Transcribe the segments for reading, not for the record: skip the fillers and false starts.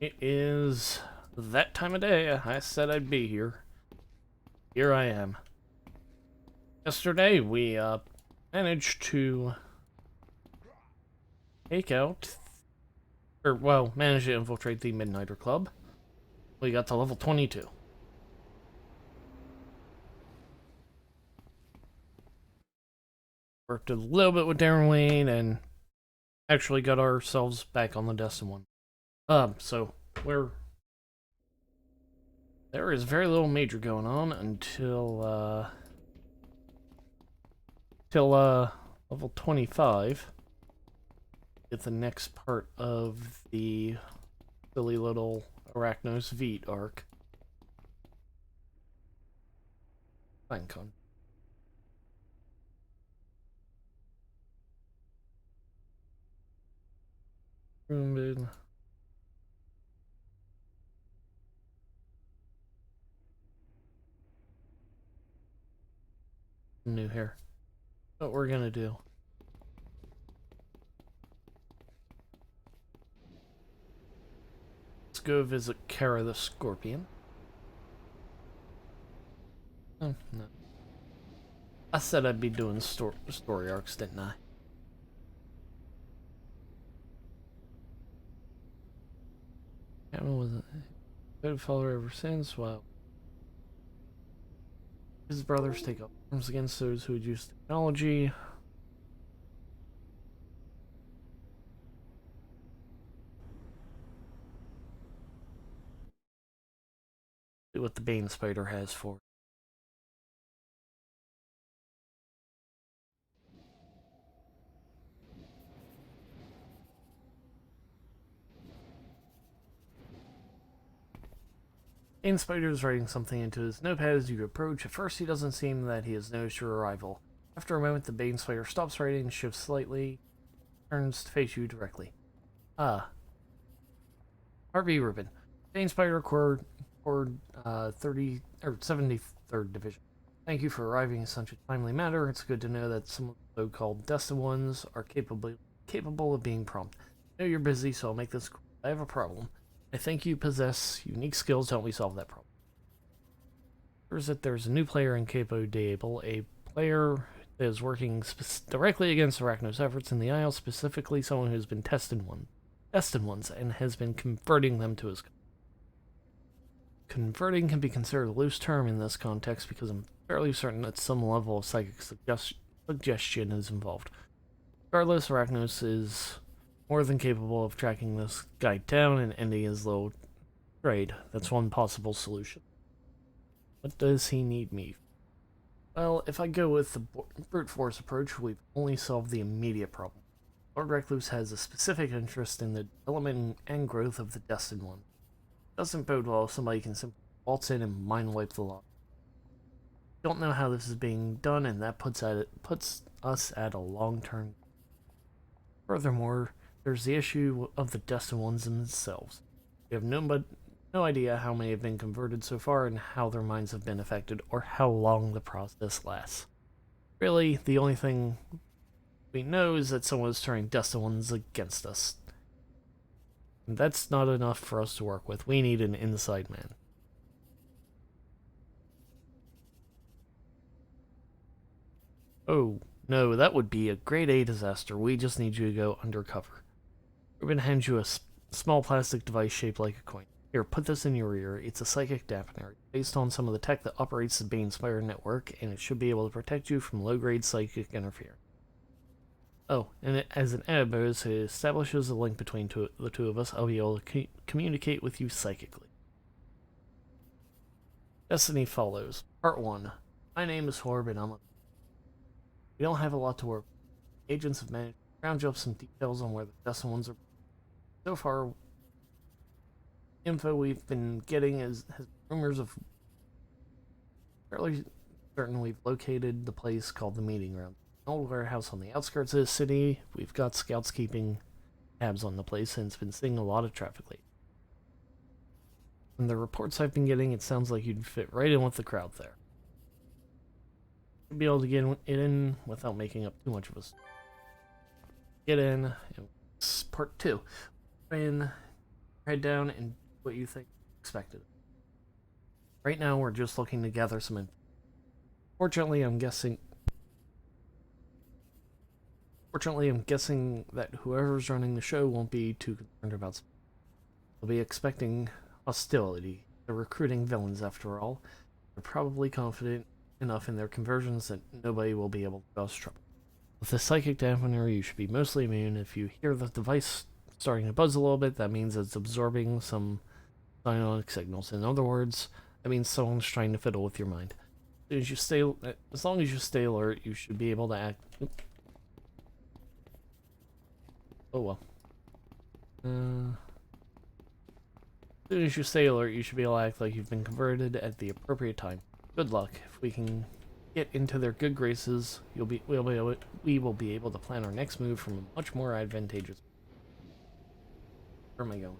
It is that time of day. I said I'd be here. Here I am. Yesterday, we managed to take out, managed to infiltrate the Midnighter Club. We got to level 22. Worked a little bit with Darren Wayne and actually got ourselves back on the Destin one. So there is very little major going on until level 25. Get the next part of the silly little Arachnos Vite arc. Finecon. New here. What we're gonna do. Let's go visit Kara the Scorpion. Oh, no. I said I'd be doing story arcs, didn't I? Cameron was a good follower ever since. Wow. His brothers take up arms against those who would use technology. See what the Bane Spider has for. Bane Spider is writing something into his notepad as you approach. At first, he doesn't seem that he has noticed your arrival. After a moment, the Bane Spider stops writing, shifts slightly, turns to face you directly. Harvey Rubin, Bane Spider Corps 30 or 73rd Division. Thank you for arriving in such a timely manner. It's good to know that some of the so-called Destin ones are capable of being prompt. I know you're busy, so I'll make this quick. I have a problem. I think you possess unique skills to help me solve that problem. There's a new player in Capo Diable, a player that is working directly against Arachnos' efforts in the Isle, specifically someone who's been tested ones, and has been converting them to his. Converting can be considered a loose term in this context because I'm fairly certain that some level of psychic suggestion is involved. Regardless, Arachnos is more than capable of tracking this guy down and ending his little trade. That's one possible solution. What does he need me? Well, if I go with the brute force approach, we've only solved the immediate problem. Lord Recluse has a specific interest in the development and growth of the Destined One. It doesn't bode well if somebody can simply waltz in and mind wipe the lot. Don't know how this is being done, and that puts us at a long-term. Furthermore, there's the issue of the Destined Ones themselves. We have no idea how many have been converted so far and how their minds have been affected or how long the process lasts. Really, the only thing we know is that someone is turning Destined Ones against us. And that's not enough for us to work with. We need an inside man. Oh, no, that would be a grade A disaster. We just need you to go undercover. Ruben hands you a small plastic device shaped like a coin. Here, put this in your ear. It's a psychic dampener, based on some of the tech that operates the Bane Spire network, and it should be able to protect you from low-grade psychic interference. Oh, and as an added bonus, it establishes a link between the two of us. I'll be able to communicate with you psychically. Destiny follows. Part 1. My name is Horb, and we don't have a lot to work with. Agents have managed to round up some details on where the Destin ones are. So far, info we've been getting has rumors of fairly certain we've located the place called the Meeting Ground. An old warehouse on the outskirts of the city. We've got scouts keeping tabs on the place, and it's been seeing a lot of traffic lately. From the reports I've been getting, it sounds like you'd fit right in with the crowd there. You'll be able to get it in without making up too much of us. Get in. It's part 2. When head down and do what you think is expected. Right now, we're just looking to gather some info. Fortunately, I'm guessing that whoever's running the show won't be too concerned about. They'll be expecting hostility. They're recruiting villains, after all. They're probably confident enough in their conversions that nobody will be able to cause trouble. With the psychic dampener, you should be mostly immune. If you hear the device starting to buzz a little bit, that means it's absorbing some psionic signals. In other words, that means someone's trying to fiddle with your mind. As long as you stay alert, you should be able to act. Oh well. As soon as you stay alert, you should be able to act like you've been converted at the appropriate time. Good luck. If we can get into their good graces, we will be able to plan our next move from a much more advantageous. Where am I going?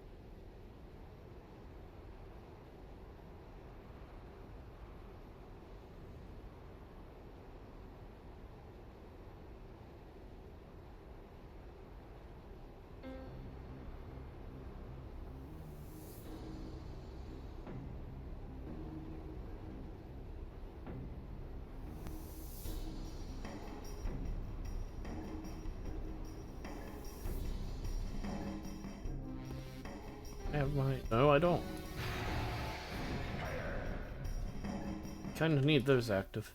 I have my... No, I don't. Kinda need those active.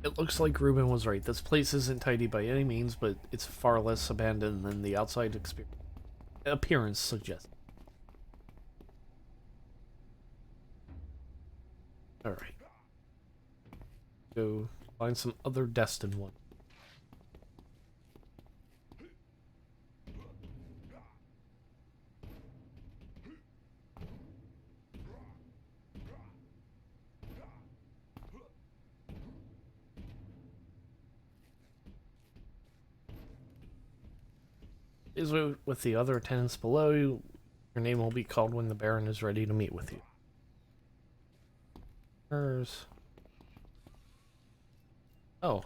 It looks like Ruben was right. This place isn't tidy by any means, but it's far less abandoned than the outside appearance suggests. Alright. Go find some other destined one. Is with the other tenants below you. Your name will be called when the Baron is ready to meet with you. Where's... Oh.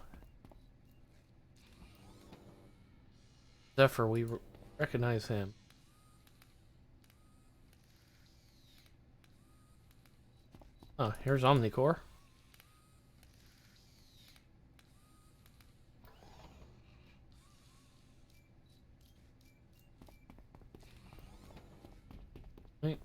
Zephyr, we recognize him. Oh, here's Omnicore. Right.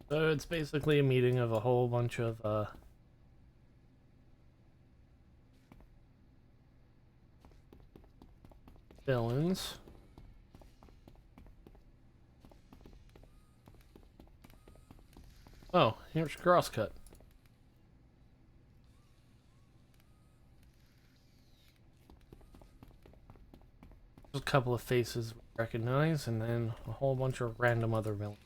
So it's basically a meeting of a whole bunch of villains. Oh, here's Crosscut. There's a couple of faces we recognize, and then a whole bunch of random other villains.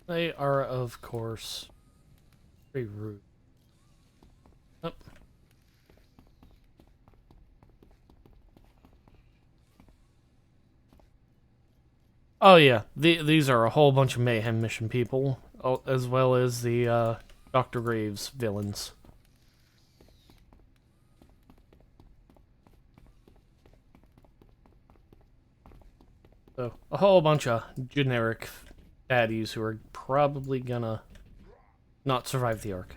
They are, of course, very rude. Oh. Oh yeah, these are a whole bunch of Mayhem Mission people, as well as the Dr. Graves villains. So, a whole bunch of generic baddies who are probably gonna not survive the arc.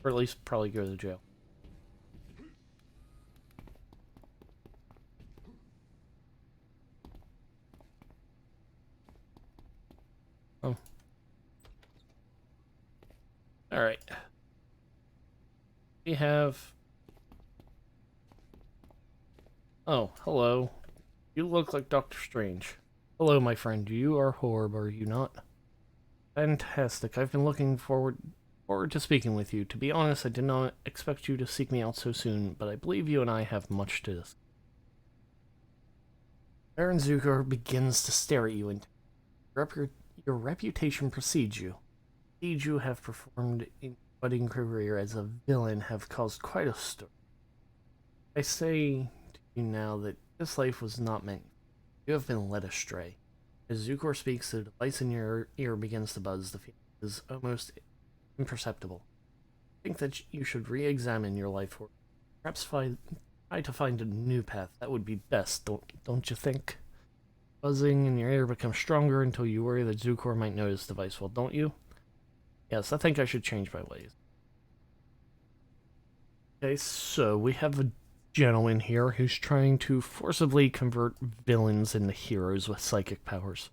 Or at least probably go to jail. Oh. Alright. We have... Oh, hello. You look like Doctor Strange. Hello, my friend. You are Horb, are you not? Fantastic. I've been looking forward forward to speaking with you. To be honest, I did not expect you to seek me out so soon, but I believe you and I have much to discuss. Baron Zuko begins to stare at you, and your reputation precedes you. Indeed, you have performed a budding career as a villain, have caused quite a stir. I say to you now that this life was not meant. You have been led astray. As Zukor speaks, the device in your ear begins to buzz. The feeling is almost imperceptible. I think that you should re-examine your life, or perhaps try to find a new path. That would be best, don't you think? Buzzing in your ear becomes stronger until you worry that Zukor might notice the device. Well, don't you? Yes, I think I should change my ways. Okay, so we have a gentleman here who's trying to forcibly convert villains into heroes with psychic powers.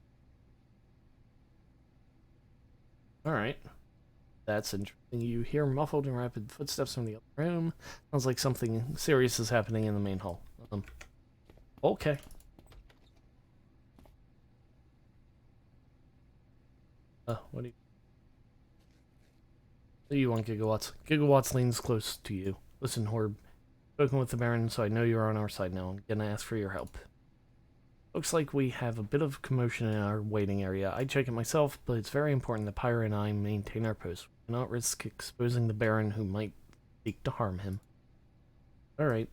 Alright. That's interesting. You hear muffled and rapid footsteps from the other room. Sounds like something serious is happening in the main hall. Okay. What do you want, Gigawatts? Gigawatts leans close to you. Listen, Horb. Spoken with the Baron, so I know you're on our side now. I'm gonna ask for your help. Looks like we have a bit of commotion in our waiting area. I check it myself, but it's very important that Pyra and I maintain our post. We cannot risk exposing the Baron who might seek to harm him. Alright.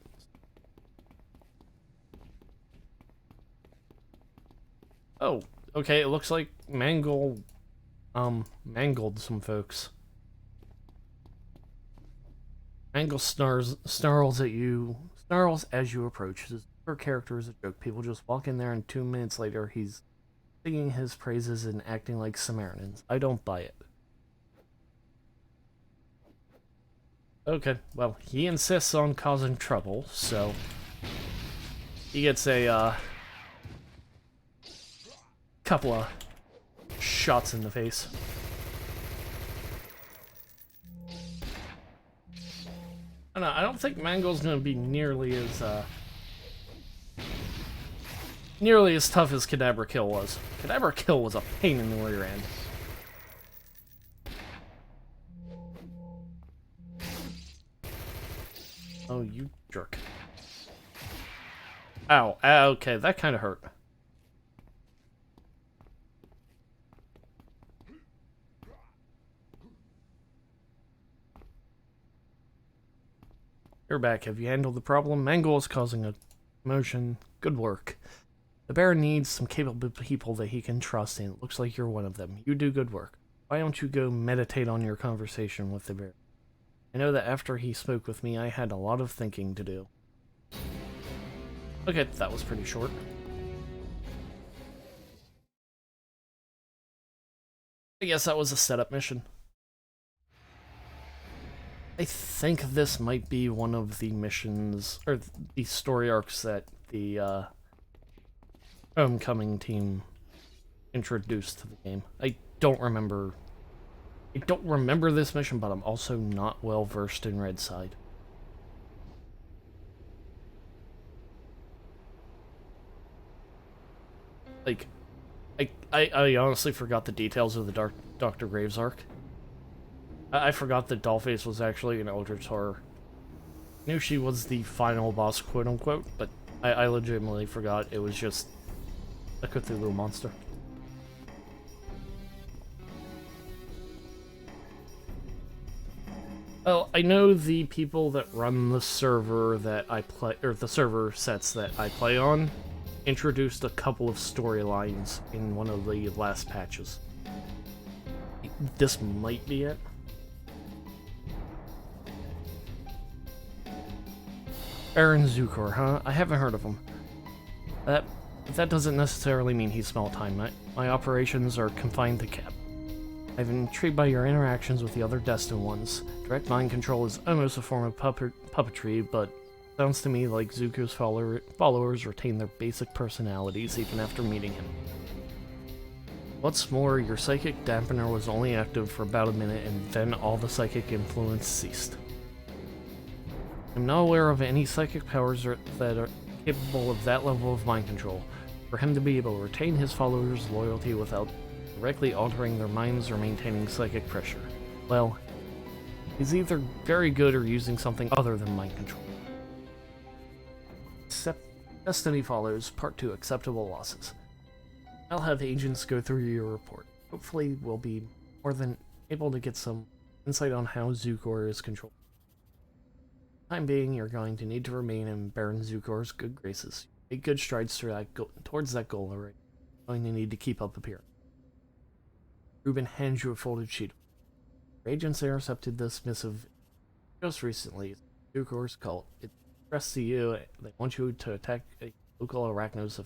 Oh, okay, it looks like mangled some folks. Mangle snarls at you, snarls as you approach. Her character is a joke. People just walk in there and 2 minutes later he's singing his praises and acting like Samaritans. I don't buy it. Okay, well, he insists on causing trouble, so he gets a couple of shots in the face. I don't think Mangle's gonna be nearly as tough as Kadabra Kill was. Kadabra Kill was a pain in the rear end. Oh, you jerk. Ow, okay, that kind of hurt. You're back. Have you handled the problem? Mangle is causing a commotion. Good work. The Baron needs some capable people that he can trust, and it looks like you're one of them. You do good work. Why don't you go meditate on your conversation with the Baron? I know that after he spoke with me, I had a lot of thinking to do. Okay, that was pretty short. I guess that was a setup mission. I think this might be one of the missions, or the story arcs that the Homecoming team introduced to the game. I don't remember this mission, but I'm also not well versed in Red Side. Like, I honestly forgot the details of the Dr. Graves arc. I forgot that Dollface was actually an Eldritch Horror. I knew she was the final boss, quote-unquote, but I legitimately forgot it was just a Cthulhu monster. Well, I know the people that run the server that I play, or the server sets that I play on, introduced a couple of storylines in one of the last patches. This might be it. Baron Zukor, huh? I haven't heard of him. That doesn't necessarily mean he's small time. My operations are confined to Cap. I've been intrigued by your interactions with the other Destined Ones. Direct mind control is almost a form of puppetry, but sounds to me like Zuko's followers retain their basic personalities even after meeting him. What's more, your psychic dampener was only active for about a minute, and then all the psychic influence ceased. I'm not aware of any psychic powers that are capable of that level of mind control. For him to be able to retain his followers' loyalty without directly altering their minds or maintaining psychic pressure. Well, He's either very good or using something other than mind control. Destiny follows, Part 2, Acceptable Losses. I'll have agents go through your report. Hopefully we'll be more than able to get some insight on how Zukor is controlled. For the time being, you're going to need to remain in Baron Zukor's good graces. Make good strides towards that goal already. You're going to need to keep up appearance. Ruben hands you a folded sheet. Your agents intercepted this missive just recently. Zukor's cult. It's addressed to you. They want you to attack a local Arachnos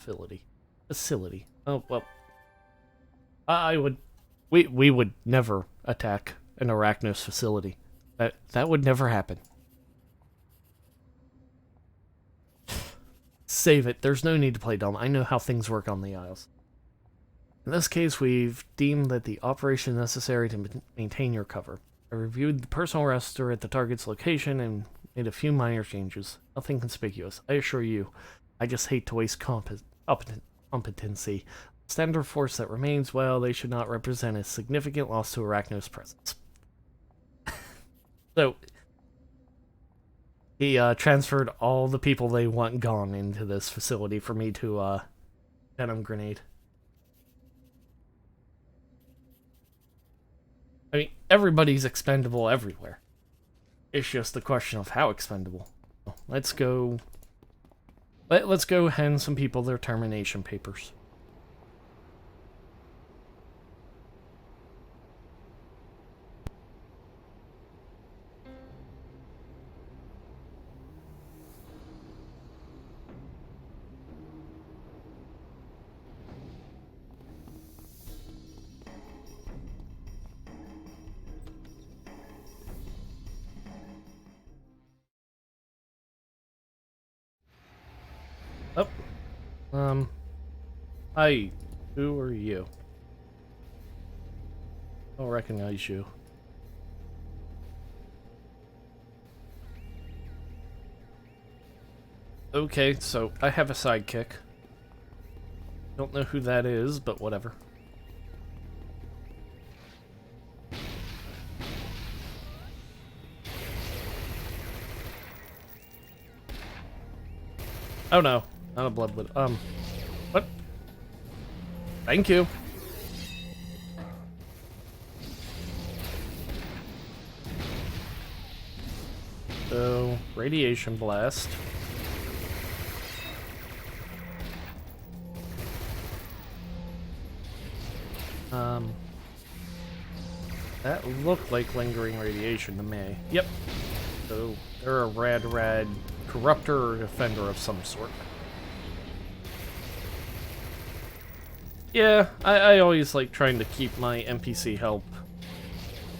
facility. Oh, well. We would never attack an Arachnos facility. That would never happen. Save it. There's no need to play dumb. I know how things work on the Isles. In this case, we've deemed that the operation necessary to maintain your cover. I reviewed the personal roster at the target's location and made a few minor changes. Nothing conspicuous. I assure you, I just hate to waste competency. Standard force that remains, well, they should not represent a significant loss to Arachnos' presence. So, he transferred all the people they want gone into this facility for me to venom grenade. I mean, everybody's expendable everywhere. It's just a question of how expendable. Let's go hand some people their termination papers. Hi, who are you? I don't recognize you. Okay, so I have a sidekick. Don't know who that is, but whatever. Oh no, not a blood widow. What? Thank you. So, radiation blast. That looked like lingering radiation to me. Yep. So, they're a rad corruptor or defender of some sort. Yeah, I always like trying to keep my NPC help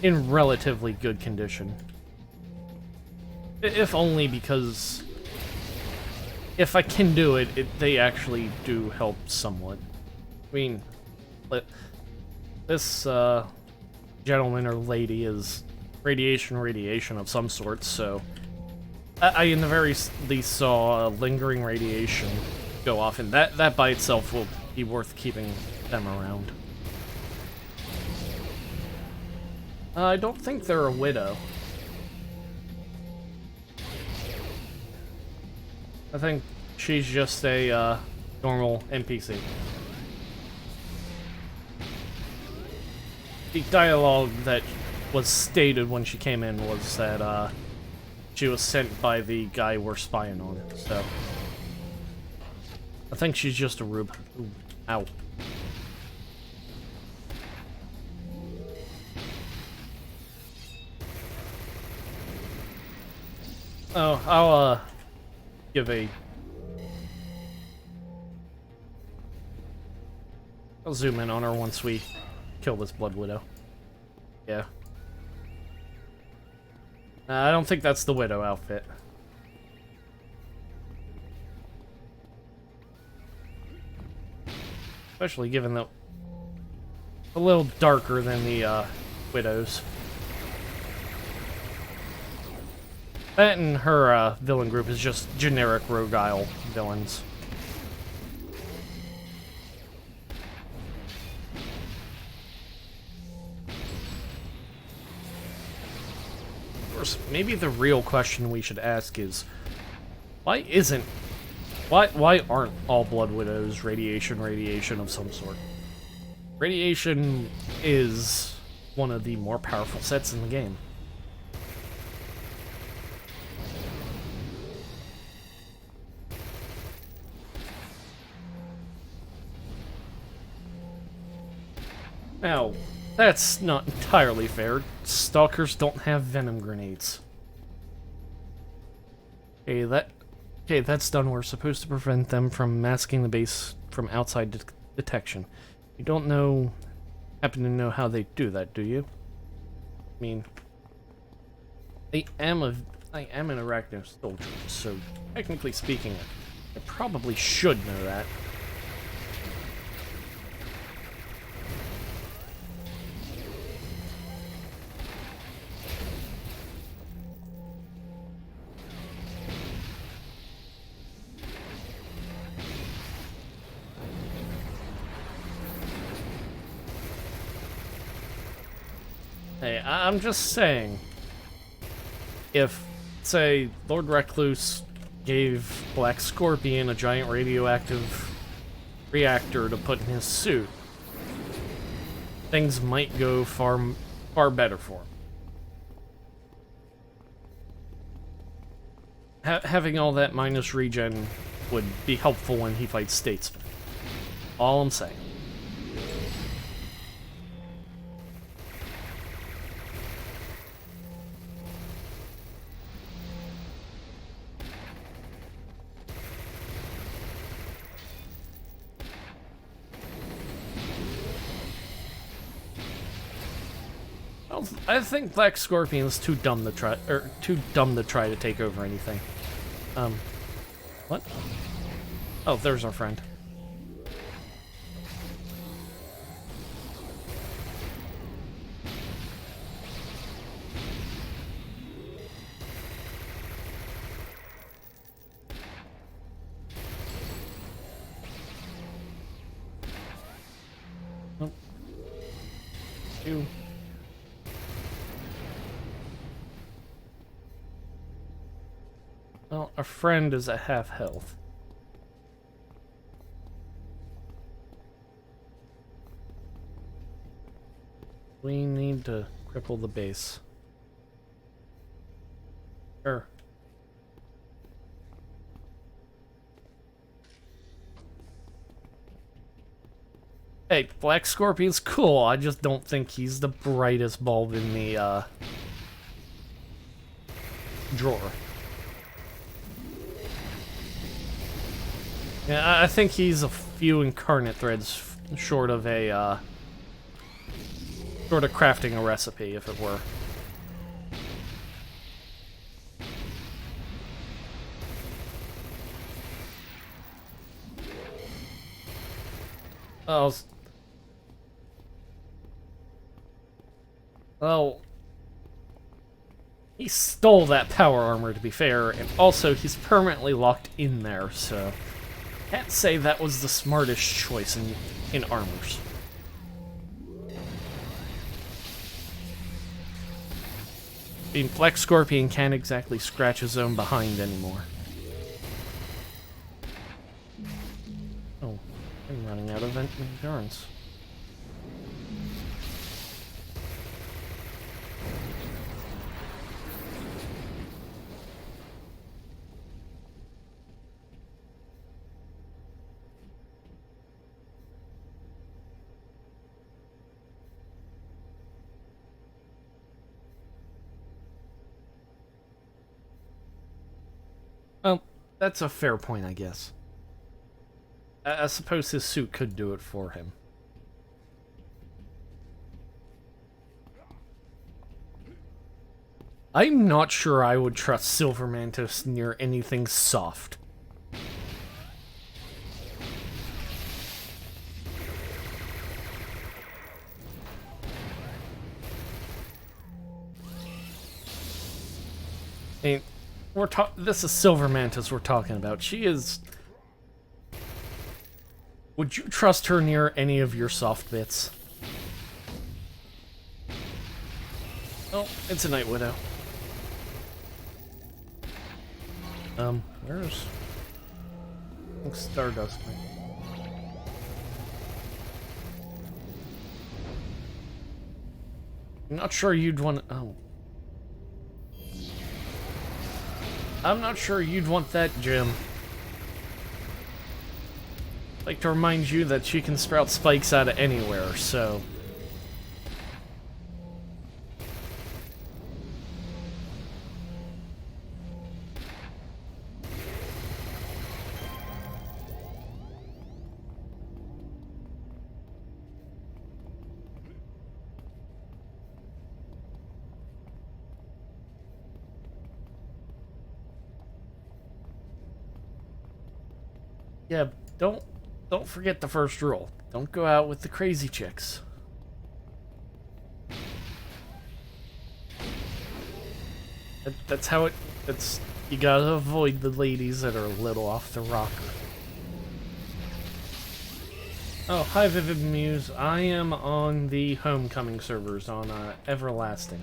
in relatively good condition. If only because if I can do it, they actually do help somewhat. I mean, this gentleman or lady is radiation of some sort, so I in the very least saw lingering radiation go off, and that by itself will be worth keeping them around. I don't think they're a widow. I think she's just a normal NPC. The dialogue that was stated when she came in was that she was sent by the guy we're spying on, so I think she's just a rube. Ooh, ow. Oh, I'll give a... I'll zoom in on her once we kill this Blood Widow. Yeah. I don't think that's the Widow outfit. Especially given that a little darker than the Widows. That and her villain group is just generic Rogue Isle villains. course, maybe the real question we should ask is, why aren't all Blood Widows radiation of some sort? Radiation is one of the more powerful sets in the game. Now, that's not entirely fair. Stalkers don't have venom grenades. Okay, that's done. We're supposed to prevent them from masking the base from outside detection. You don't happen to know how they do that, do you? I mean, I am an Arachnos soldier, so technically speaking, I probably should know that. Hey, I'm just saying, if, say, Lord Recluse gave Black Scorpion a giant radioactive reactor to put in his suit, things might go far better for him. Having all that minus regen would be helpful when he fights Statesman. All I'm saying. I think Black Scorpion's too dumb to try to take over anything. What? Oh, there's our friend. Oh. You. Well, our friend is at half health. We need to cripple the base. Sure. Hey, Black Scorpion's cool, I just don't think he's the brightest bulb in the, drawer. Yeah, I think he's a few incarnate threads short of crafting a recipe, if it were. Oh. Well, he stole that power armor, to be fair, and also he's permanently locked in there, so can't say that was the smartest choice in armors. I mean, Black Scorpion can't exactly scratch his own behind anymore. Oh, I'm running out of endurance. Well, that's a fair point, I guess. I suppose his suit could do it for him. I'm not sure I would trust Silver Mantis near anything soft. I mean, this is Silver Mantis we're talking about. She is... Would you trust her near any of your soft bits? Oh, it's a Night Widow. Where's Stardust? I'm not sure you'd want. Oh, I'm not sure you'd want that, Jim. I'd like to remind you that she can sprout spikes out of anywhere, so. Yeah, don't forget the first rule. Don't go out with the crazy chicks. That's how it. That's you gotta avoid the ladies that are a little off the rocker. Oh, hi Vivid Muse. I am on the Homecoming servers on Everlasting.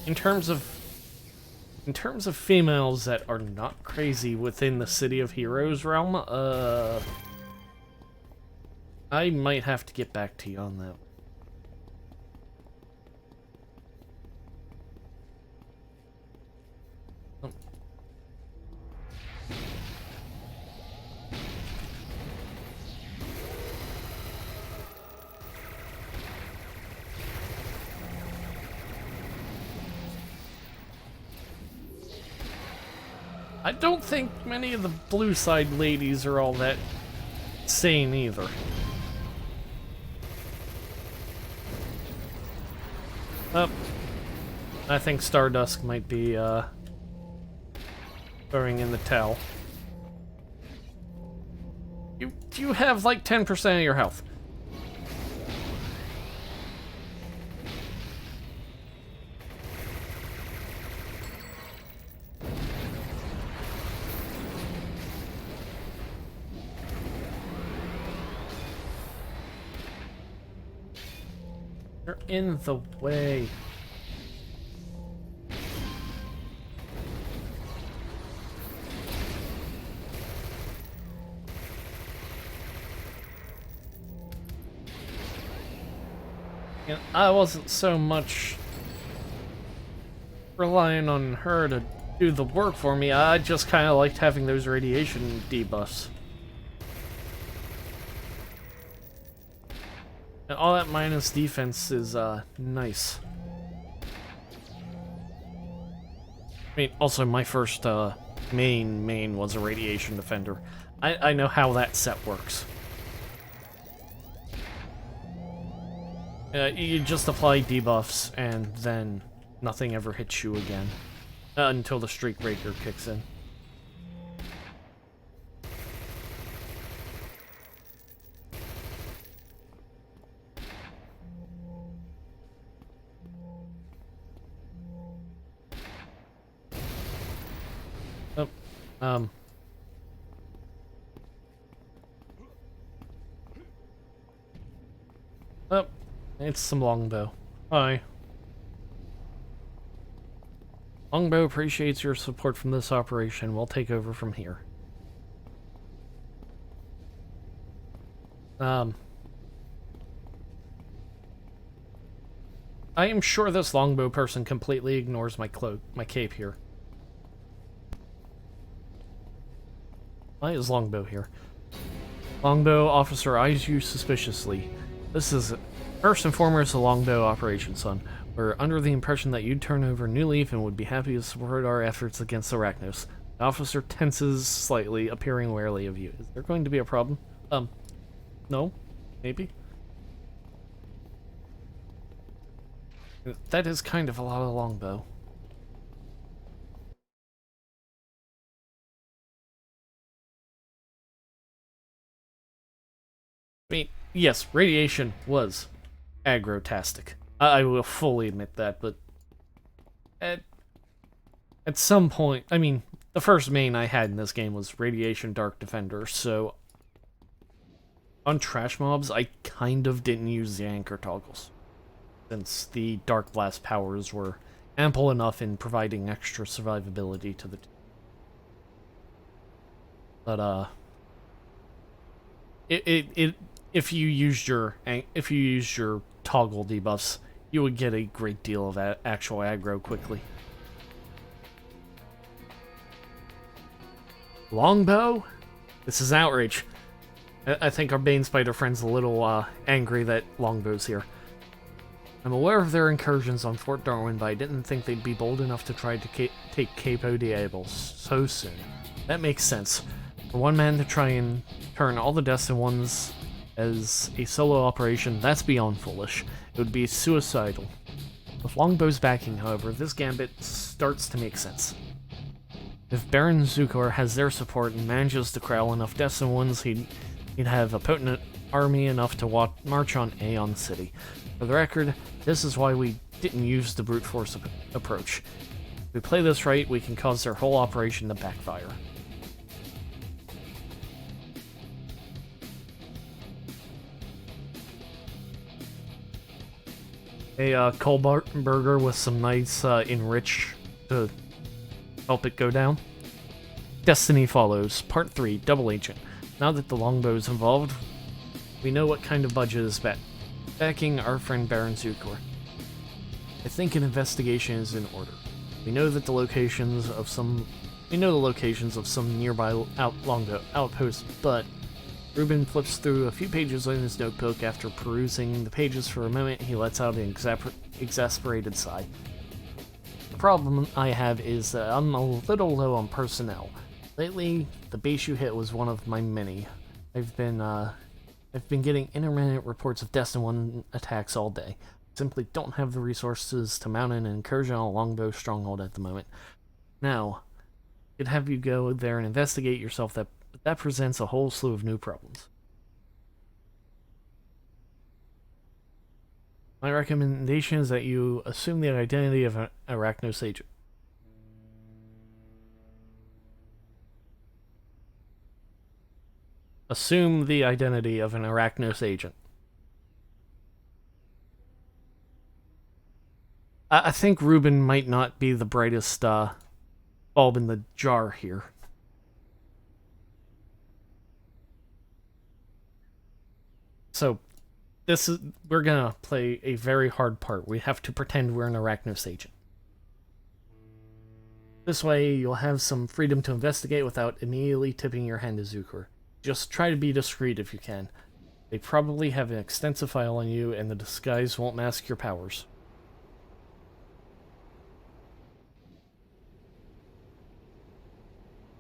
In terms of females that are not crazy within the City of Heroes realm, I might have to get back to you on that. I don't think many of the blue side ladies are all that sane either. Oh, I think Stardust might be throwing in the towel. You have like 10% of your health. You're in the way. And I wasn't so much relying on her to do the work for me. I just kind of liked having those radiation debuffs. And all that minus defense is, nice. I mean, also my first, main was a radiation defender. I know how that set works. You just apply debuffs, and then nothing ever hits you again. Until the Streak Breaker kicks in. Oh, Oh, it's some longbow. Hi. Longbow appreciates your support from this operation. We'll take over from here. I am sure this longbow person completely ignores my cloak, my cape here. Why is Longbow here? Longbow officer eyes you suspiciously. This is first and foremost a Longbow operation, son. We're under the impression that you'd turn over a new leaf and would be happy to support our efforts against Arachnos. The officer tenses slightly, appearing wary of you. Is there going to be a problem? No? Maybe? That is kind of a lot of Longbow. I mean, yes, radiation was aggro-tastic. I will fully admit that, but at some point, I mean, the first main I had in this game was Radiation Dark Defender, so On trash mobs, I kind of didn't use the anchor toggles, since the Dark Blast powers were ample enough in providing extra survivability to the team. But if you used your toggle debuffs, you would get a great deal of actual aggro quickly. Longbow? This is outrage. I think our Bane Spider friend's a little angry that Longbow's here. I'm aware of their incursions on Fort Darwin, but I didn't think they'd be bold enough to try to take Capo Diablo so soon. That makes sense. For one man to try and turn all the Destined Ones as a solo operation, that's beyond foolish. It would be suicidal. With Longbow's backing, however, this gambit starts to make sense. If Baron Zukor has their support and manages to corral enough Destined Ones, he'd have a potent army enough to march on Aeon City. For the record, this is why we didn't use the brute force approach. If we play this right, we can cause their whole operation to backfire. A Kohlberger with some nice enrich to help it go down. Destiny follows. Part 3, Double Agent. Now that the Longbow is involved, we know what kind of budget is backing our friend Baron Zukor. I think an investigation is in order. We know the locations of some nearby Longbow outposts, but Ruben flips through a few pages in his notebook. After perusing the pages for a moment, he lets out an exasperated sigh. The problem I have is that I'm a little low on personnel. Lately, the base you hit was one of my many. I've been getting intermittent reports of Destined One attacks all day. Simply don't have the resources to mount an incursion on a Longbow stronghold at the moment. Now, I could have you go there and investigate yourself, that presents a whole slew of new problems. My recommendation is that you assume the identity of an Arachnos agent. Assume the identity of an Arachnos agent. I think Ruben might not be the brightest bulb in the jar here. So, we're gonna play a very hard part. We have to pretend we're an Arachnos agent. This way, you'll have some freedom to investigate without immediately tipping your hand to Zukor. Just try to be discreet if you can. They probably have an extensive file on you, and the disguise won't mask your powers.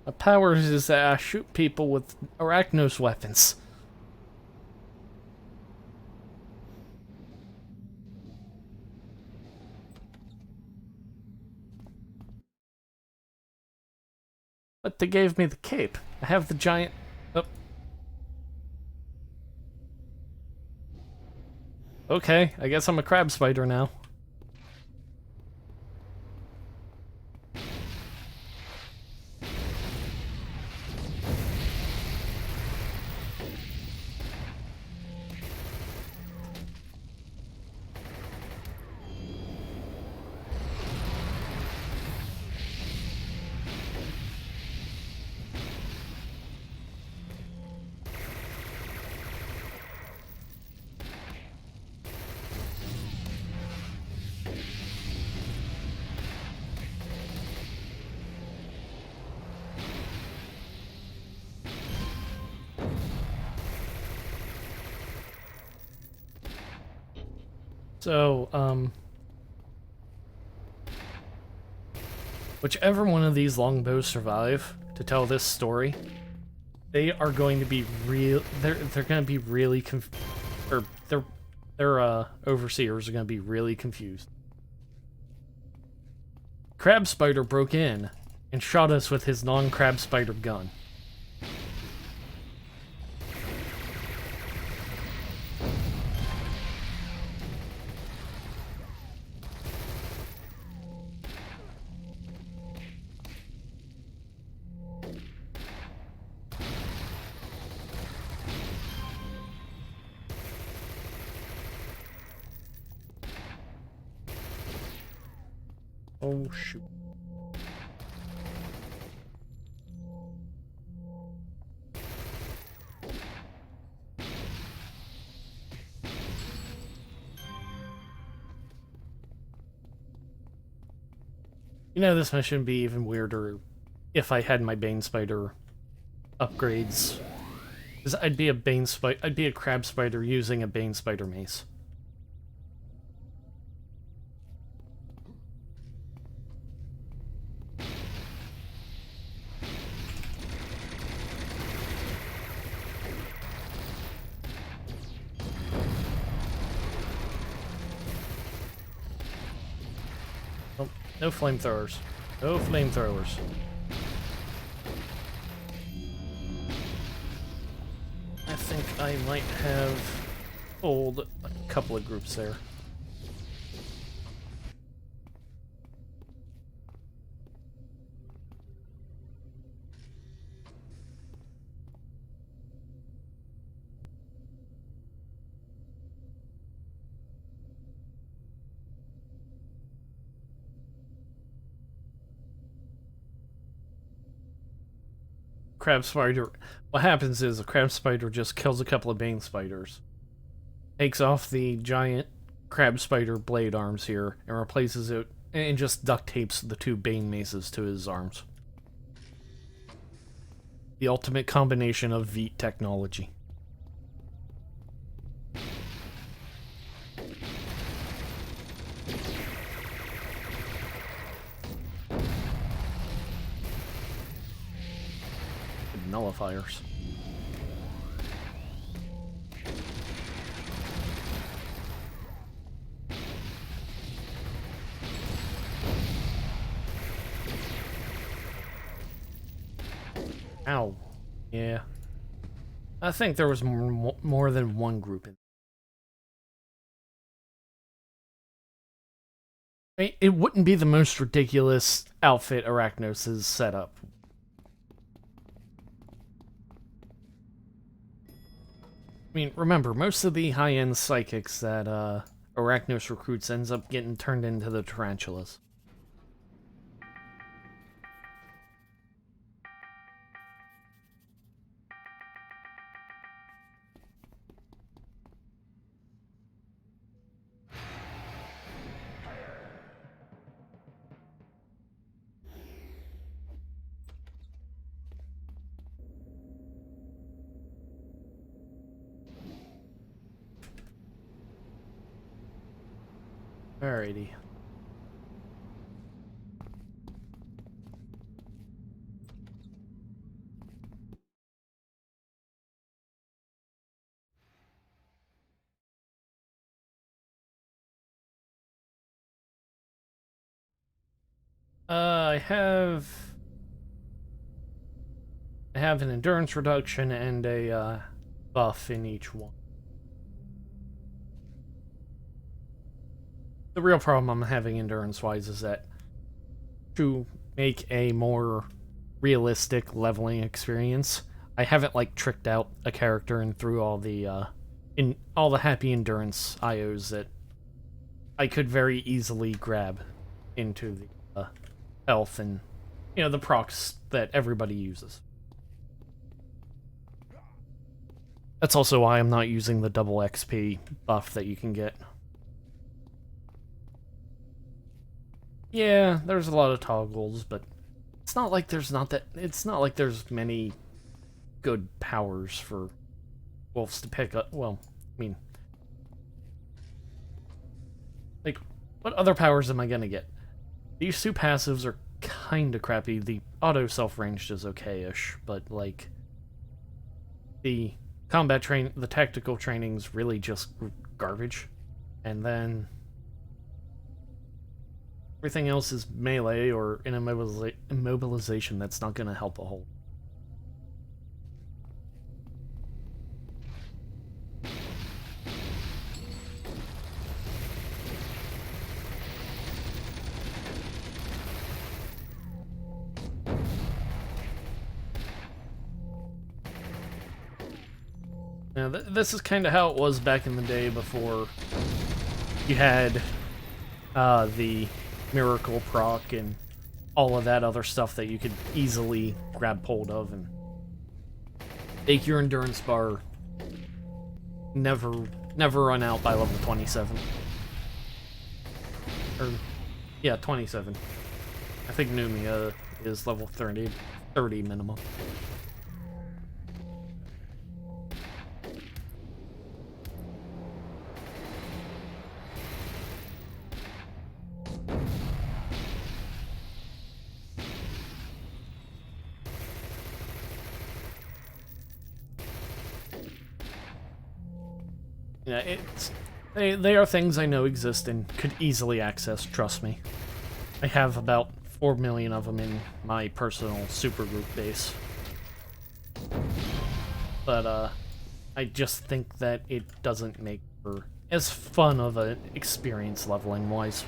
My powers is that I shoot people with Arachnos weapons. But they gave me the cape. I have the giant... Oh. Okay, I guess I'm a crab spider now. So, whichever one of these longbows survive to tell this story, they are going to be they're going to be really their overseers are going to be really confused. Crab Spider broke in and shot us with his non-crab spider gun. Oh, shoot. You know, this mission would be even weirder if I had my Bane Spider upgrades. Because I'd be a Crab Spider using a Bane Spider mace. Oh, no flamethrowers. No flamethrowers. I think I might have pulled a couple of groups there. Crab spider. What happens is a crab spider just kills a couple of bane spiders, takes off the giant crab spider blade arms here, and replaces it, and just duct tapes the two bane maces to his arms. The ultimate combination of Veet technology. Nullifiers. Ow. Yeah. I think there was more than one group in. I mean, it wouldn't be the most ridiculous outfit Arachnos has set up. I mean, remember, most of the high-end psychics that Arachnos recruits ends up getting turned into the tarantulas. Alrighty. I have an endurance reduction and a buff in each one. The real problem I'm having endurance-wise is that to make a more realistic leveling experience, I haven't like tricked out a character and threw all the happy endurance IOs that I could very easily grab into the health and the procs that everybody uses. That's also why I'm not using the double XP buff that you can get. Yeah, there's a lot of toggles, but it's not like there's many good powers for wolves to pick up. Well, I mean, like, what other powers am I gonna get? These two passives are kinda crappy. The auto self-ranged is okay-ish, but like the the tactical training's really just garbage. And then everything else is melee or in immobilization that's not gonna help a whole. Now, this is kind of how it was back in the day before you had the miracle proc and all of that other stuff that you could easily grab hold of and make your endurance bar never run out by level 27. Or, yeah, 27. I think Numia is level 30 minimum. Yeah, they are things I know exist and could easily access, trust me. I have about 4 million of them in my personal supergroup base. But, I just think that it doesn't make for as fun of an experience leveling-wise.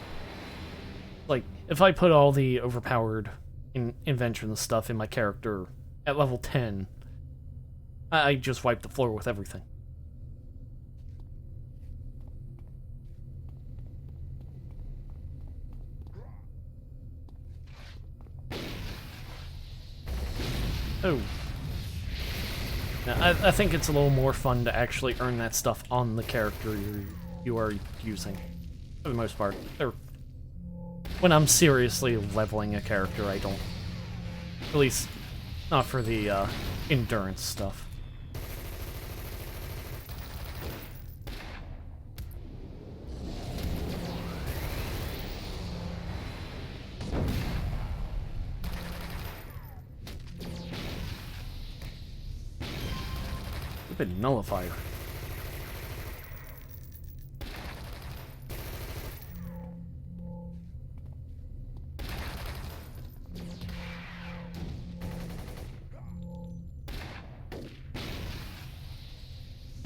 Like, if I put all the overpowered invention stuff in my character at level 10, I just wipe the floor with everything. Oh. Now, I think it's a little more fun to actually earn that stuff on the character you are using. For the most part. When I'm seriously leveling a character, I don't... At least, not for the endurance stuff. Stupid nullifier.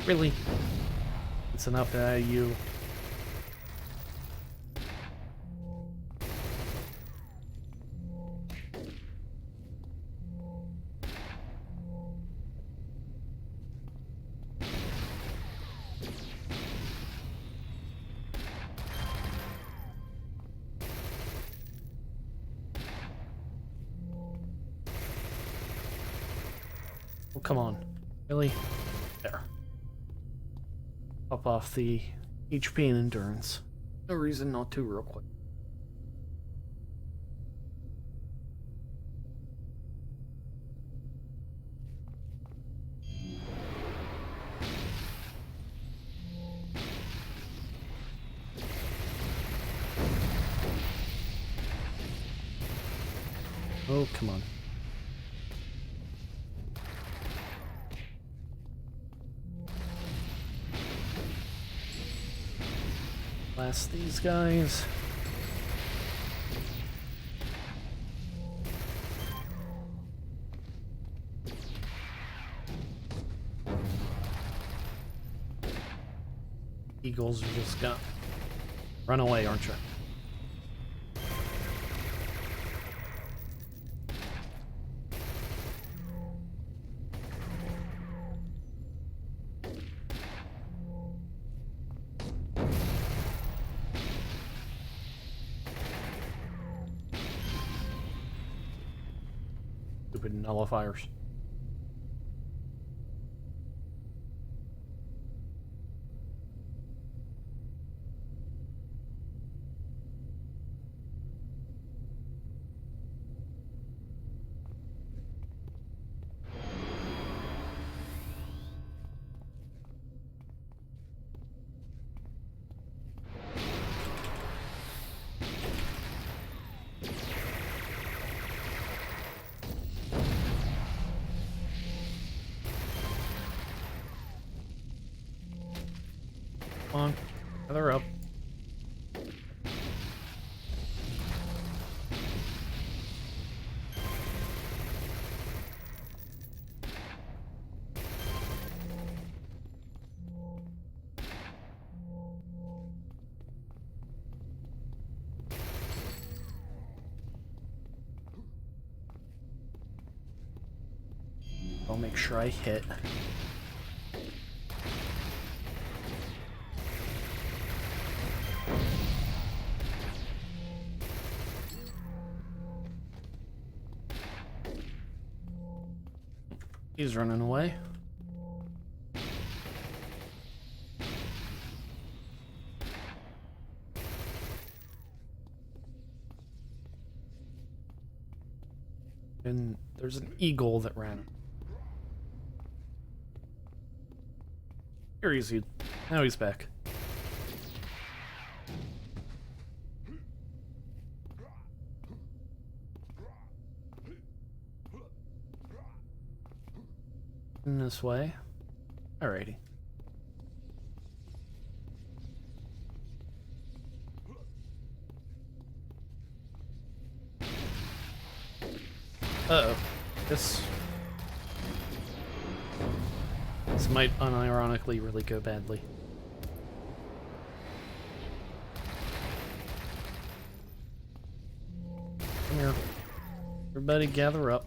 Really? It's enough you... Oh, come on. Really? There. Up off the HP and endurance. No reason not to real quick. Oh, come on. Blast these guys. Eagles are just gonna run away, aren't you? Stupid nullifiers. Come on, gather up. I'll make sure I hit. He's running away. And there's an eagle that ran. Here he's now he's back. In this way. Alrighty. Uh-oh. This might unironically really go badly. Come here. Everybody gather up.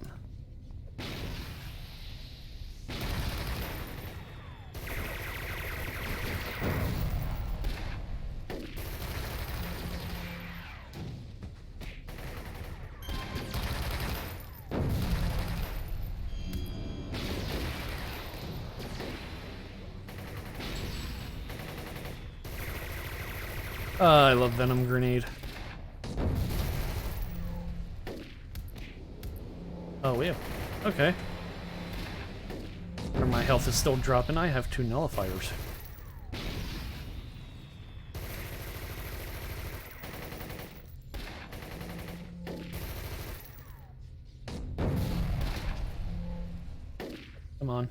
I love Venom Grenade. Oh, we have... Okay. Where my health is still dropping, I have 2 nullifiers. Come on.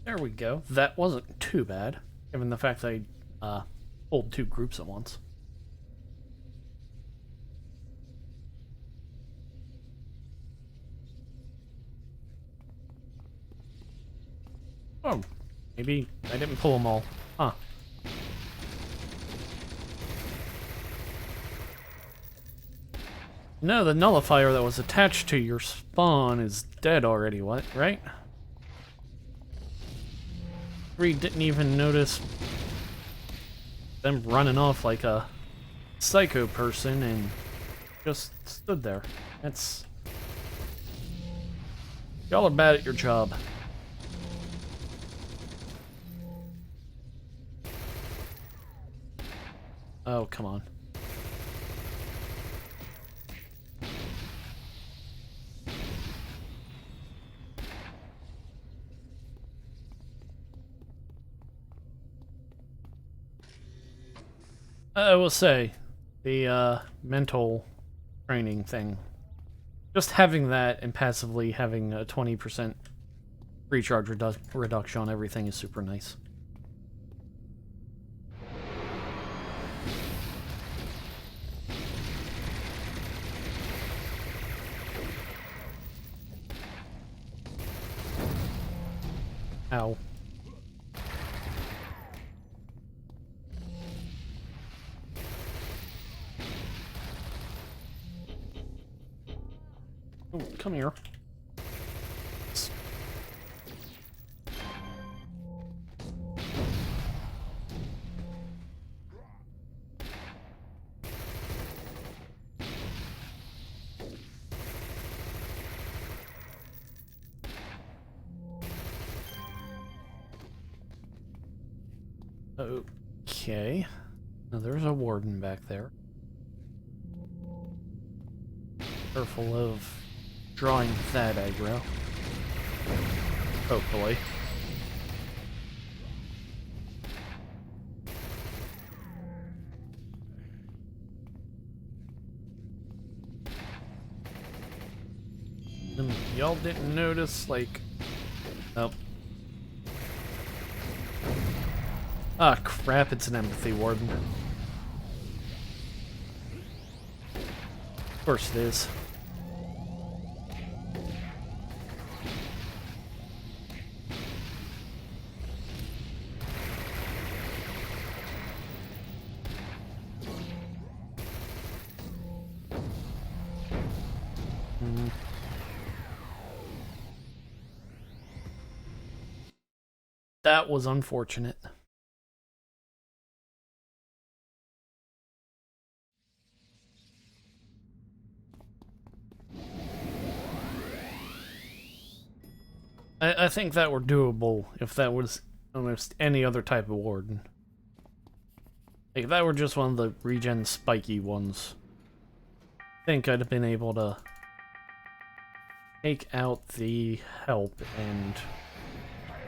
There we go. That wasn't too bad, given the fact that I pulled 2 groups at once. Oh, maybe I didn't pull them all. Huh. No, the nullifier that was attached to your spawn is dead already, what, right? We didn't even notice them running off like a psycho person and just stood there. That's... Y'all are bad at your job. Oh, come on. I will say, the mental training thing, just having that and passively having a 20% recharge reduction on everything is super nice. Ow. Oh, come here. Okay. Now there's a warden back there. Careful of drawing that aggro. Hopefully. Y'all didn't notice, like... Oh. Ah, crap, it's an empathy warden. Of course it is. That was unfortunate. I think that were doable if that was almost any other type of warden. Like, if that were just one of the regen spiky ones, I think I'd have been able to take out the help and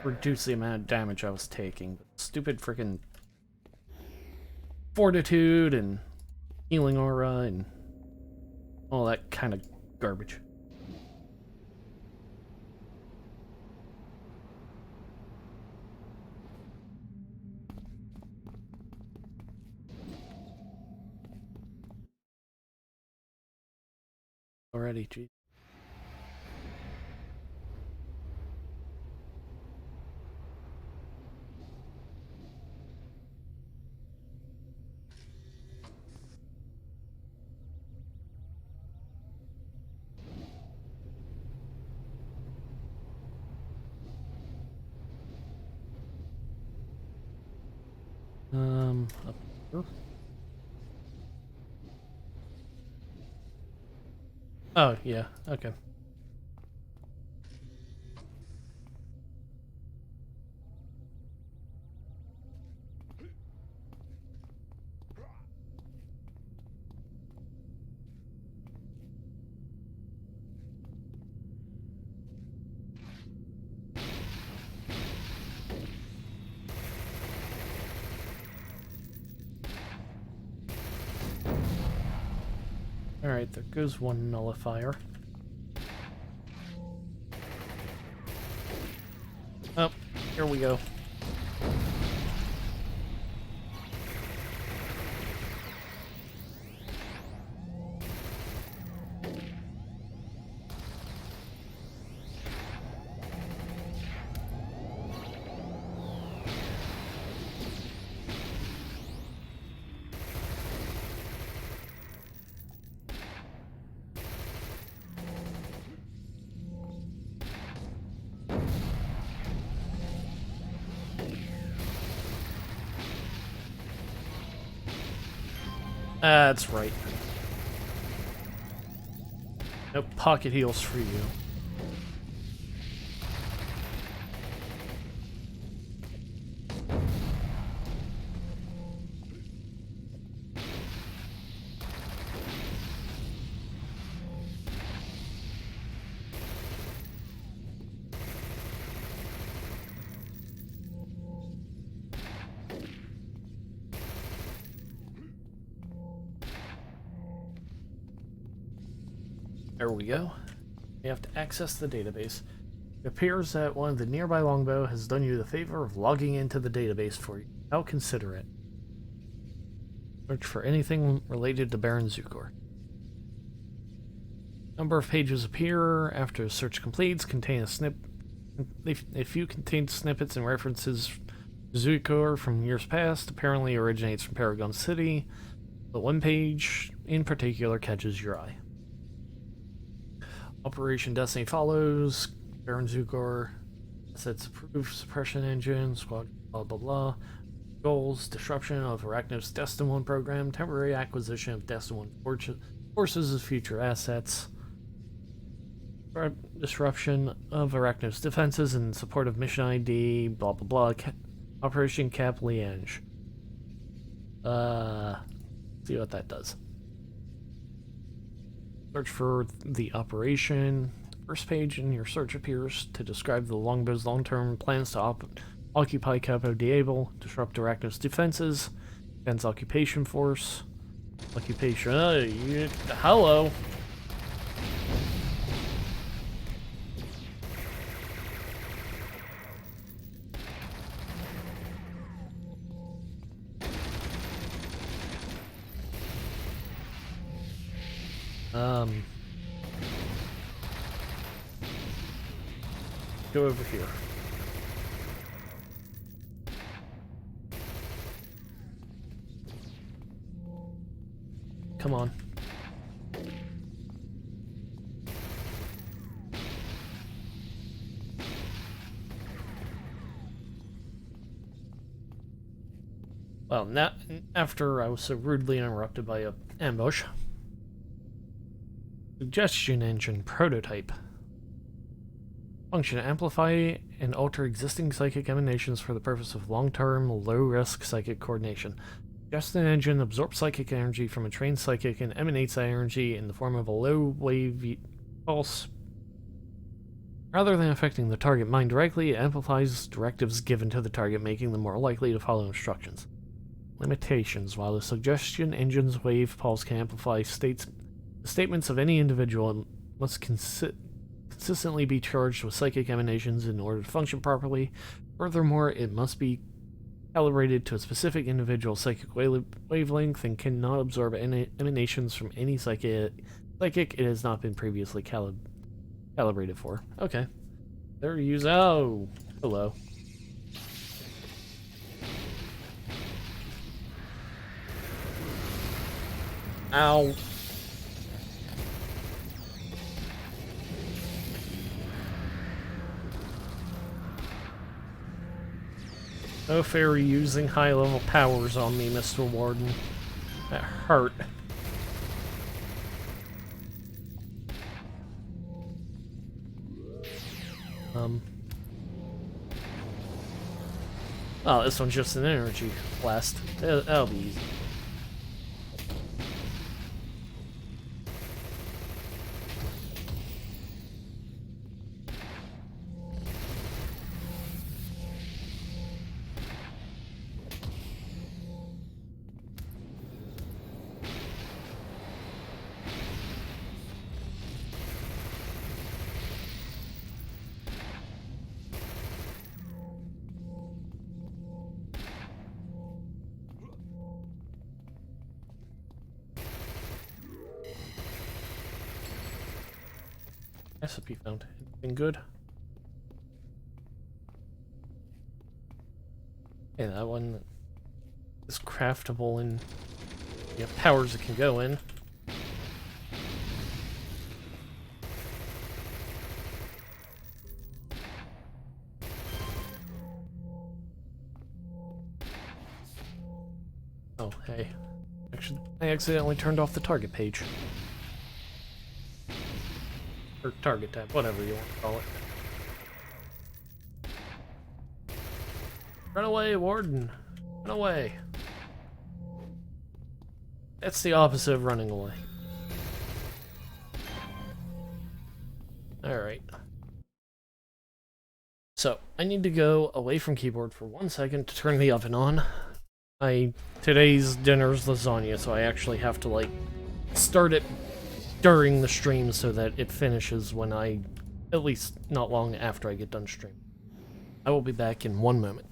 reduce the amount of damage I was taking. But stupid freaking fortitude and healing aura and all that kind of garbage. Already, geez. Up here. Oh, yeah, okay. Alright, there goes one nullifier. Oh, here we go. That's right. No pocket heals for you. There we go. We have to access the database. It appears that one of the nearby longbow has done you the favor of logging into the database for you. How considerate. Search for anything related to Baron Zukor. Number of pages appear after the search completes, contain a if you contain snippets and references to Zukor from years past, apparently originates from Paragon City, but one page in particular catches your eye. Operation Destiny follows, Baron Zukor, assets approved, suppression engine, squad, blah blah blah. Goals, disruption of Arachnos Destin 1 program, temporary acquisition of Destin 1 forces as future assets, disruption of Arachnos defenses in support of mission ID, blah blah blah, Operation Cap Liange. See what that does. Search for the operation. First page in your search appears to describe the Longbow's long-term plans to occupy Capo Diablo, disrupt Arachnos defenses, defense occupation force, occupation. Hello. Go over here. Come on. Well, now, after I was so rudely interrupted by a ambush. Suggestion engine prototype. Function: amplify and alter existing psychic emanations for the purpose of long-term, low-risk psychic coordination. Suggestion engine absorbs psychic energy from a trained psychic and emanates that energy in the form of a low-wave pulse. Rather than affecting the target mind directly, it amplifies directives given to the target, making them more likely to follow instructions. Limitations: while the suggestion engine's wave pulse can amplify the statements of any individual, it must consistently be charged with psychic emanations in order to function properly. Furthermore, it must be calibrated to a specific individual psychic wavelength and cannot absorb any emanations from any psychic it has not been previously calibrated for. Okay. There you go. Oh, hello. Ow. No fairy using high-level powers on me, Mr. Warden. That hurt. Oh, this one's just an energy blast. That'll be easy. Recipe found. Anything good? Hey, that one is craftable and you have powers it can go in. Oh, hey. Actually, I accidentally turned off the target page. Or target tab, whatever you want to call it. Run away, Warden! Run away! That's the opposite of running away. Alright. So, I need to go away from keyboard for 1 second to turn the oven on. Today's dinner's lasagna, so I actually have to, like, start it during the stream so that it finishes when at least not long after I get done streaming. I will be back in 1 moment.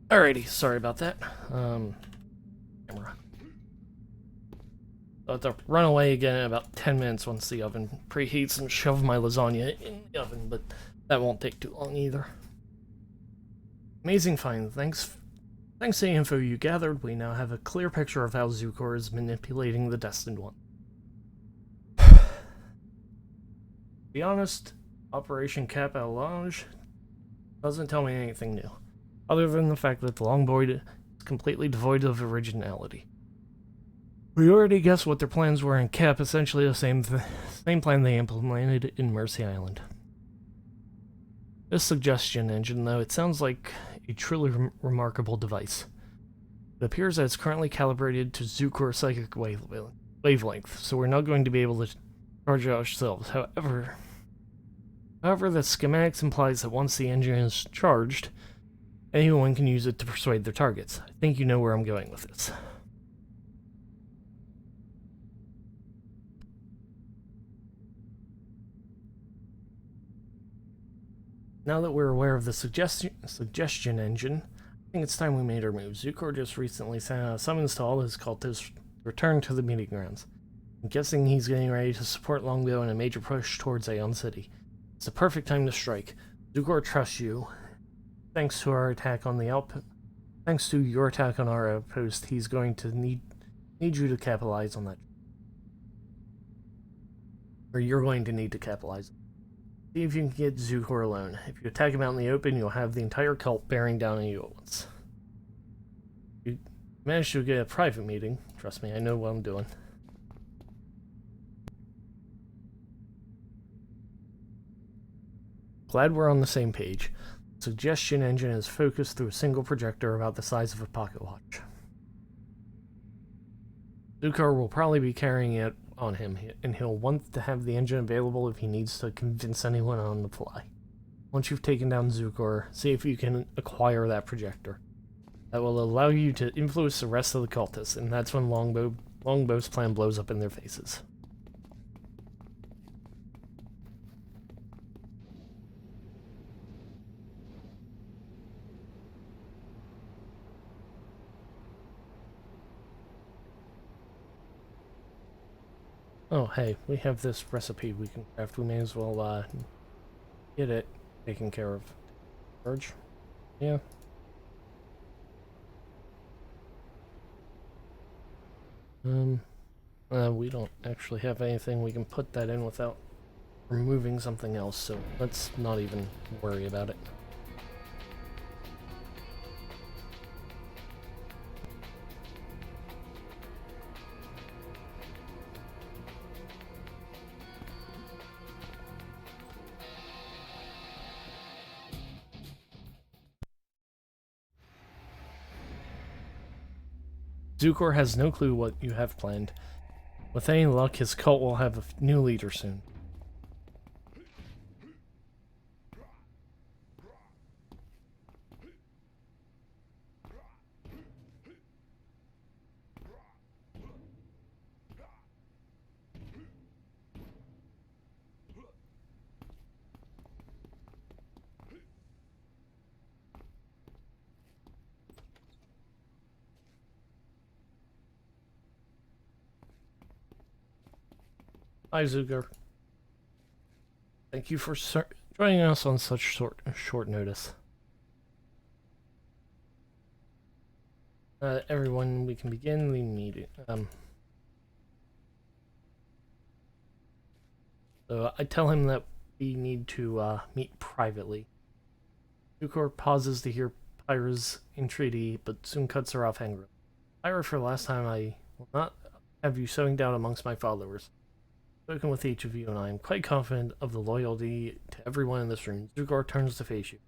Alrighty, sorry about that. Camera. I'll have to run away again in about 10 minutes once the oven preheats and shove my lasagna in the oven, but that won't take too long either. Amazing find. Thanks to the info you gathered, we now have a clear picture of how Zukor is manipulating the Destined One. To be honest, Operation Cap à Lange doesn't tell me anything new, other than the fact that the Longboard is completely devoid of originality. We already guessed what their plans were in Cap, essentially the same plan they implemented in Mercy Island. This suggestion engine, though, it sounds like a truly remarkable device. It appears that it's currently calibrated to Zukor psychic wavelength, so we're not going to be able to charge it ourselves. However, the schematics implies that once the engine is charged, anyone can use it to persuade their targets. I think you know where I'm going with this. Now that we're aware of the suggestion engine, I think it's time we made our move. Zukor just recently sent out a summons to all his cultists to return to the meeting grounds. I'm guessing he's getting ready to support Longbow in a major push towards Aeon City. It's the perfect time to strike. Zukor trusts you. Thanks to your attack on our outpost, he's going to need you to capitalize on that. Or you're going to need to capitalize. See if you can get Zukor alone. If you attack him out in the open, you'll have the entire cult bearing down on you at once. If you manage to get a private meeting, trust me, I know what I'm doing. Glad we're on the same page. The suggestion engine is focused through a single projector about the size of a pocket watch. Zukor will probably be carrying it on him, and he'll want to have the engine available if he needs to convince anyone on the fly. Once you've taken down Zukor, see if you can acquire that projector. That will allow you to influence the rest of the cultists, and that's when Longbow's plan blows up in their faces. Oh, hey, we have this recipe we can craft. We may as well, get it taken care of. Urge? Yeah. We don't actually have anything we can put that in without removing something else, so let's not even worry about it. Zukor has no clue what you have planned. With any luck, his cult will have a new leader soon. Hi, Zukor. Thank you for joining us on such short notice. Everyone, we can begin the meeting. So I tell him that we need to meet privately. Zukor pauses to hear Pyra's entreaty, but soon cuts her off angrily. Pyra, for the last time, I will not have you sowing doubt amongst my followers. Spoken with each of you, and I am quite confident of the loyalty to everyone in this room. Zukor turns to face you.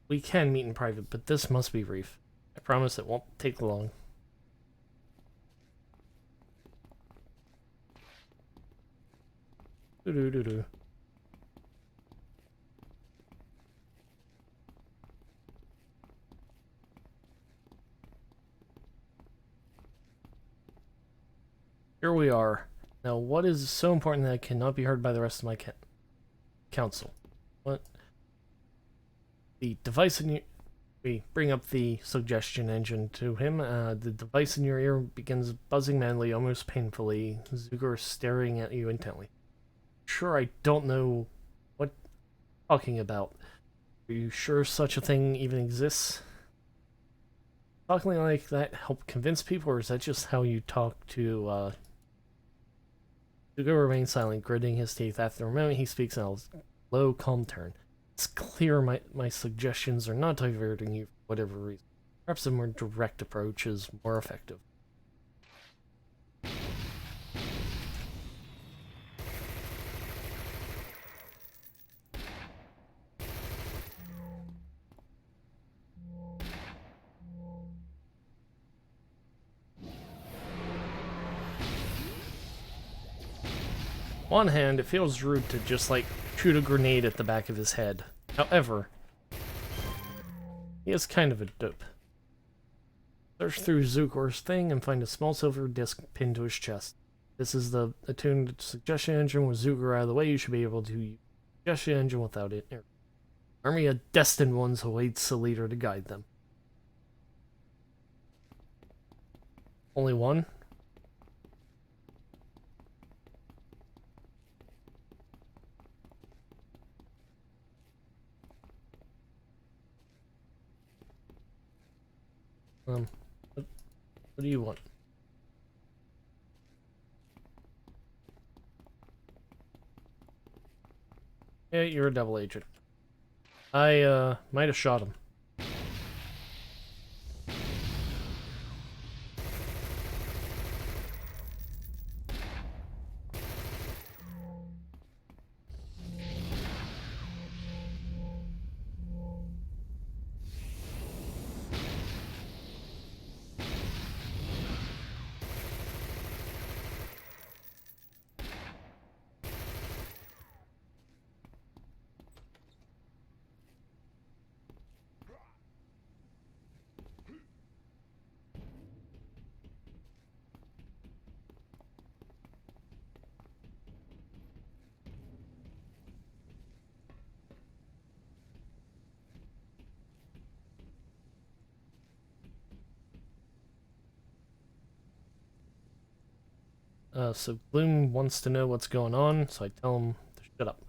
We can meet in private, but this must be brief. I promise it won't take long. Doo-doo-doo-doo. Here we are. Now, what is so important that it cannot be heard by the rest of my council? What? The device in We bring up the suggestion engine to him. The device in your ear begins buzzing madly, almost painfully. Zuger is staring at you intently. Sure, I don't know what you're talking about. Are you sure such a thing even exists? Talking like that help convince people, or is that just how you talk to, Zuger remains silent, gritting his teeth. After a moment, he speaks in a low, calm tone. It's clear my suggestions are not diverting you for whatever reason. Perhaps a more direct approach is more effective. On one hand, it feels rude to just, like, shoot a grenade at the back of his head. However, he is kind of a dope. Search through Zukor's thing and find a small silver disc pinned to his chest. This is the attuned suggestion engine. With Zuger out of the way, you should be able to use the suggestion engine without it. Army of destined ones awaits a leader to guide them. Only one? What do you want? Yeah, you're a double agent. I, might have shot him. So Gloom wants to know what's going on, so I tell him to shut up.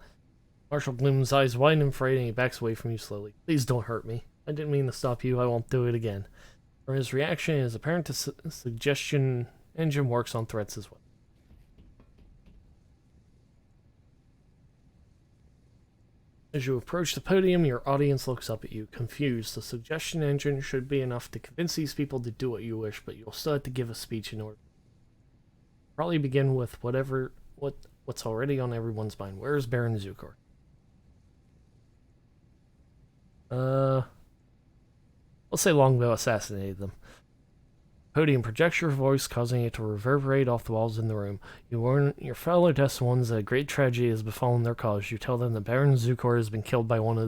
Marshal Gloom's eyes widen and afraid, and he backs away from you slowly. Please don't hurt me. I didn't mean to stop you. I won't do it again. From his reaction, it is apparent the suggestion engine works on threats as well. As you approach the podium, your audience looks up at you, confused. The suggestion engine should be enough to convince these people to do what you wish, but you'll still have to give a speech in order. Probably begin with what's already on everyone's mind. Where's Baron Zukor? Let's say Longbow assassinated them. Podium projects your voice, causing it to reverberate off the walls in the room. You warn your fellow Destined Ones that a great tragedy has befallen their cause. You tell them that Baron Zukor has been killed by one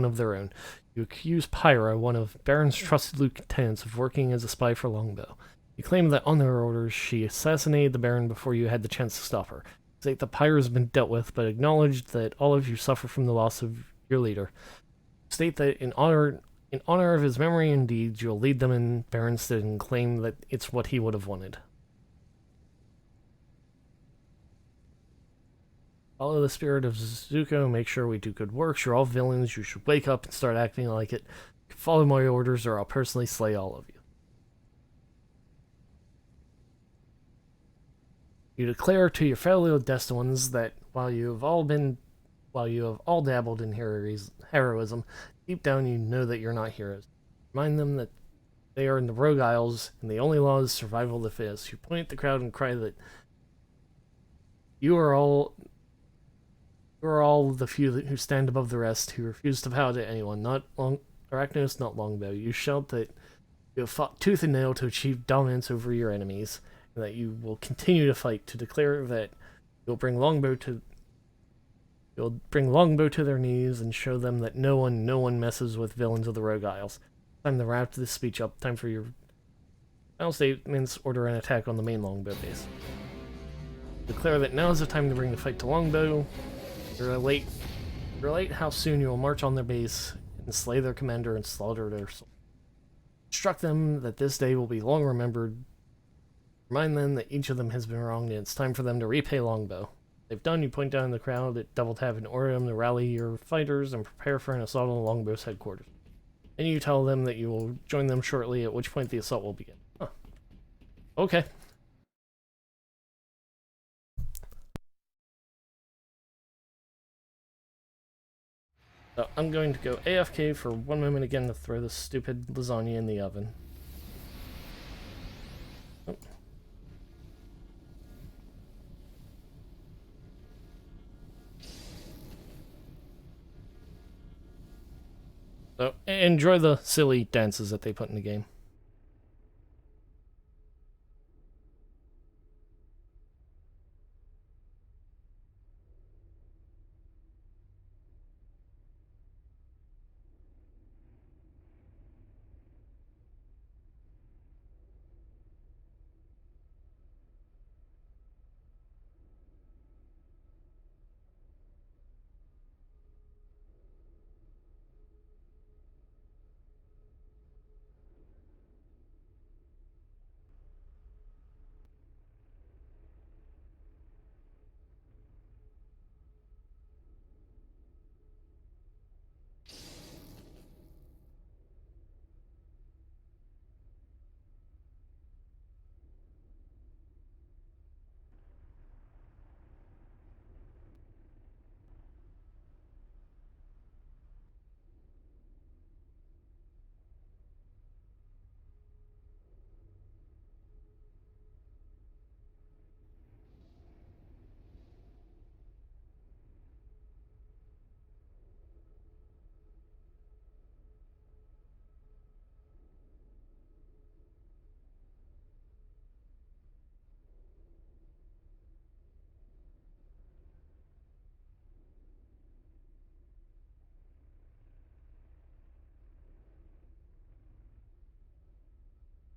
of their own. You accuse Pyra, one of Baron's trusted lieutenants, of working as a spy for Longbow. You claim that on their orders, she assassinated the Baron before you had the chance to stop her. State that Pyra has been dealt with, but acknowledge that all of you suffer from the loss of your leader. State that in honor of his memory and deeds, you'll lead them in Baron's stead and claim that it's what he would have wanted. Follow the spirit of Zuko, make sure we do good works. You're all villains, you should wake up and start acting like it. Follow my orders or I'll personally slay all of you. You declare to your fellow Destined Ones that while you have all dabbled in heroism, deep down you know that you're not heroes. Remind them that they are in the Rogue Isles, and the only law is survival of the fittest. You point at the crowd and cry that you are all the few who stand above the rest, who refuse to bow to anyone, Arachnos, not Longbow. You shout that you have fought tooth and nail to achieve dominance over your enemies, and that you will continue to fight, to declare that you'll bring Longbow to their knees and show them that no one messes with villains of the Rogue Isles. Time to wrap this speech up. Time for your final statements. Order an attack on the main Longbow base. Declare that now is the time to bring the fight to Longbow. Relate how soon you will march on their base and slay their commander and slaughter their soul. Instruct them that this day will be long remembered. Remind them that each of them has been wronged and it's time for them to repay Longbow. They've done, you point down in the crowd at Double Tap and order them to rally your fighters and prepare for an assault on Longbow's headquarters. Then you tell them that you will join them shortly, at which point the assault will begin. Huh. Okay. So I'm going to go AFK for 1 moment again to throw this stupid lasagna in the oven. Oh. So enjoy the silly dances that they put in the game.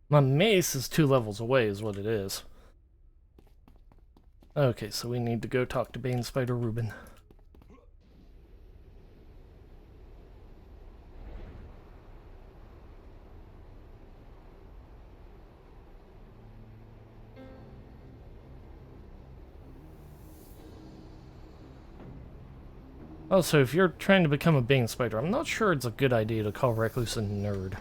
My mace is 2 levels away is what it is. Okay, so we need to go talk to Bane Spider Reuben. Also, if you're trying to become a Bane Spider, I'm not sure it's a good idea to call Recluse a nerd.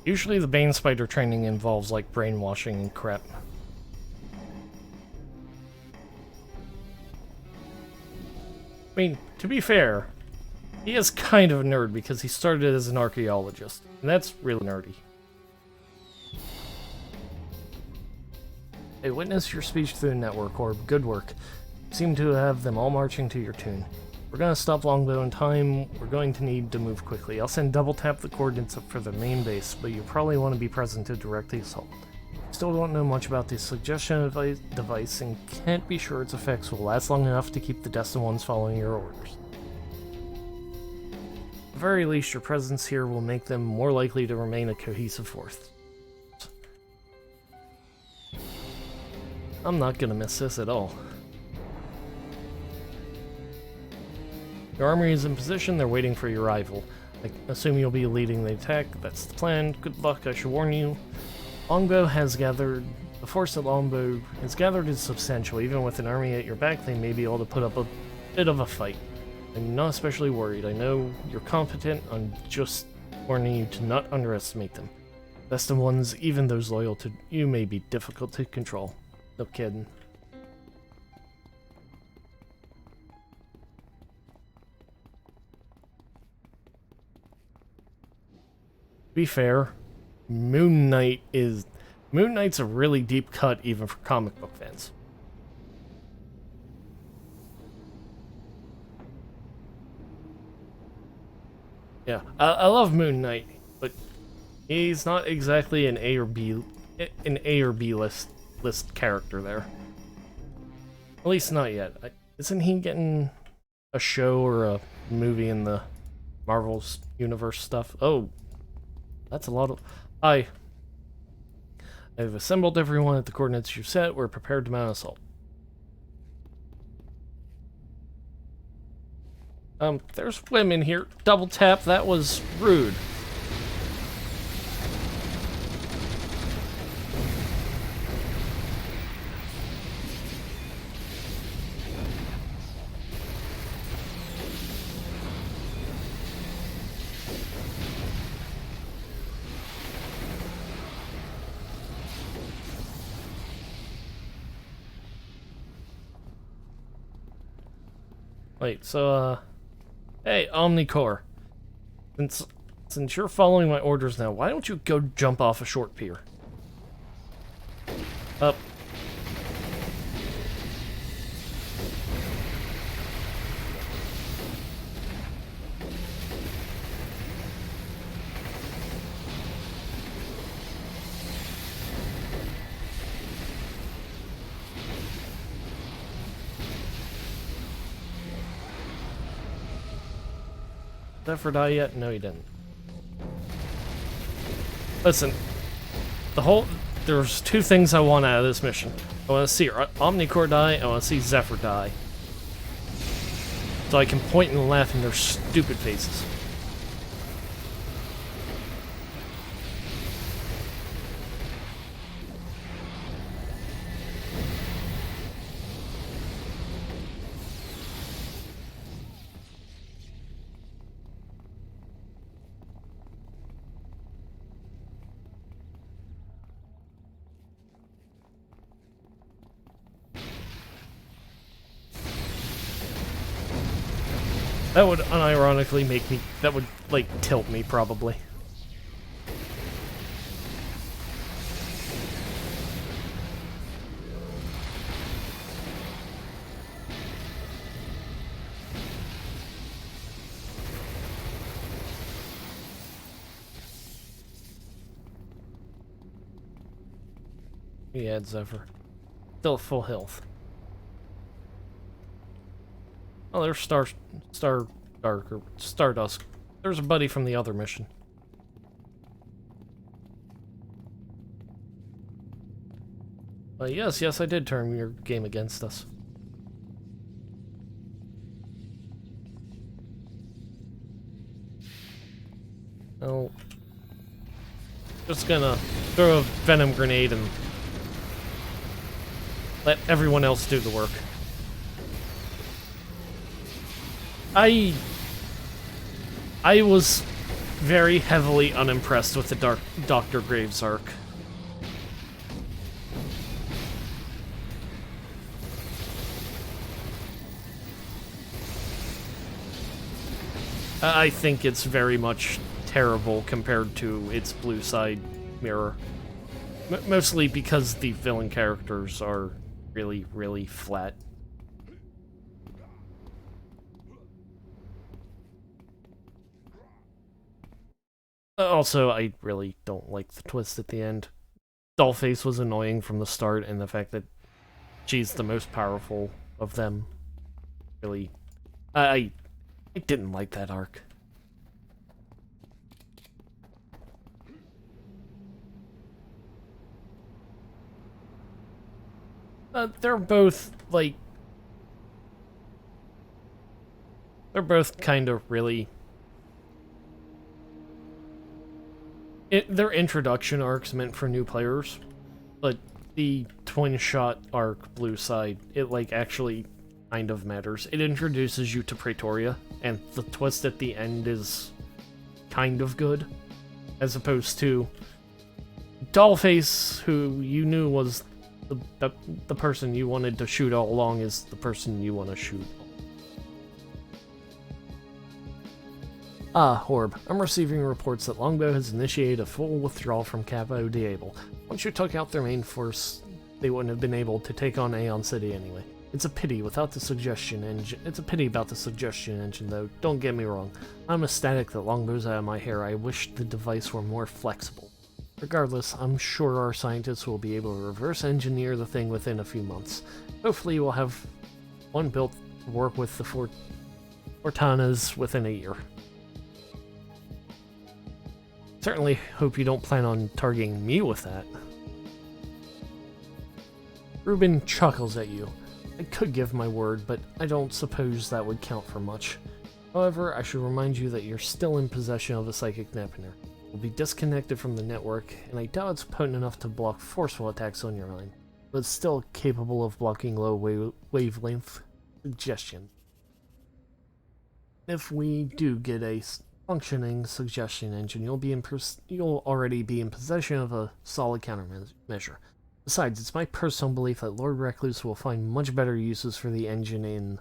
Usually the Bane Spider training involves, like, brainwashing and crap. I mean, to be fair, he is kind of a nerd because he started as an archaeologist, and that's really nerdy. Hey, witness your speech through the network, or good work. You seem to have them all marching to your tune. We're gonna stop Longbow in time. We're going to need to move quickly. I'll send Double Tap the coordinates up for the main base, but you probably want to be present to direct the assault. Still don't know much about the suggestion device and can't be sure its effects will last long enough to keep the destined ones following your orders. At the very least, your presence here will make them more likely to remain a cohesive force. I'm not gonna miss this at all. Your army is in position, they're waiting for your arrival. I assume you'll be leading the attack, that's the plan. Good luck, I should warn you. The force at Longbow has gathered is substantial. Even with an army at your back, they may be able to put up a bit of a fight. I'm not especially worried. I know you're competent, I'm just warning you to not underestimate them. Best of ones, even those loyal to you, may be difficult to control. No kidding. To be fair, Moon Knight's a really deep cut even for comic book fans. Yeah, I love Moon Knight, but he's not exactly an A or B list character there. At least not yet. Isn't he getting a show or a movie in the Marvel's universe stuff? Oh. That's a lot of... I've assembled everyone at the coordinates you've set. We're prepared to mount assault. There's women here. Double tap, that was rude. Wait, so, hey, Omnicore. Since you're following my orders now, why don't you go jump off a short pier? Up. Ever die yet? No, he didn't. Listen, there's two things I want out of this mission. I want to see Omnicore die, I want to see Zephyr die. So I can point and laugh in their stupid faces. That would unironically make me, that would, like, tilt me, probably. Yeah, Zephyr. Still full health. Oh, there's Stardust. There's a buddy from the other mission. Yes, I did turn your game against us. Oh. Just gonna throw a venom grenade and let everyone else do the work. I was very heavily unimpressed with the Dr. Graves arc. I think it's very much terrible compared to its blue side mirror. Mostly because the villain characters are really, really flat. Also, I really don't like the twist at the end. Dollface was annoying from the start, and the fact that she's the most powerful of them really... I didn't like that arc. They're both, like... They're both kind of really... They're introduction arcs meant for new players, but the twin-shot arc, Blue Side, it, like, actually kind of matters. It introduces you to Praetoria, and the twist at the end is kind of good, as opposed to Dollface, who you knew was the person you wanted to shoot all along, is the person you want to shoot. Ah, Horb. I'm receiving reports that Longbow has initiated a full withdrawal from Capo Diablo. Once you took out their main force, they wouldn't have been able to take on Aeon City anyway. It's a pity about the suggestion engine, though. Don't get me wrong. I'm ecstatic that Longbow's out of my hair. I wish the device were more flexible. Regardless, I'm sure our scientists will be able to reverse engineer the thing within a few months. Hopefully we'll have one built to work with the Fortanas within a year. Certainly hope you don't plan on targeting me with that. Ruben chuckles at you. I could give my word, but I don't suppose that would count for much. However, I should remind you that you're still in possession of a psychic dampener. You'll be disconnected from the network, and I doubt it's potent enough to block forceful attacks on your mind, but it's still capable of blocking low wavelength suggestion. If we do get a functioning suggestion engine, you'll already be in possession of a solid countermeasure. Besides, it's my personal belief that Lord Recluse will find much better uses for the engine in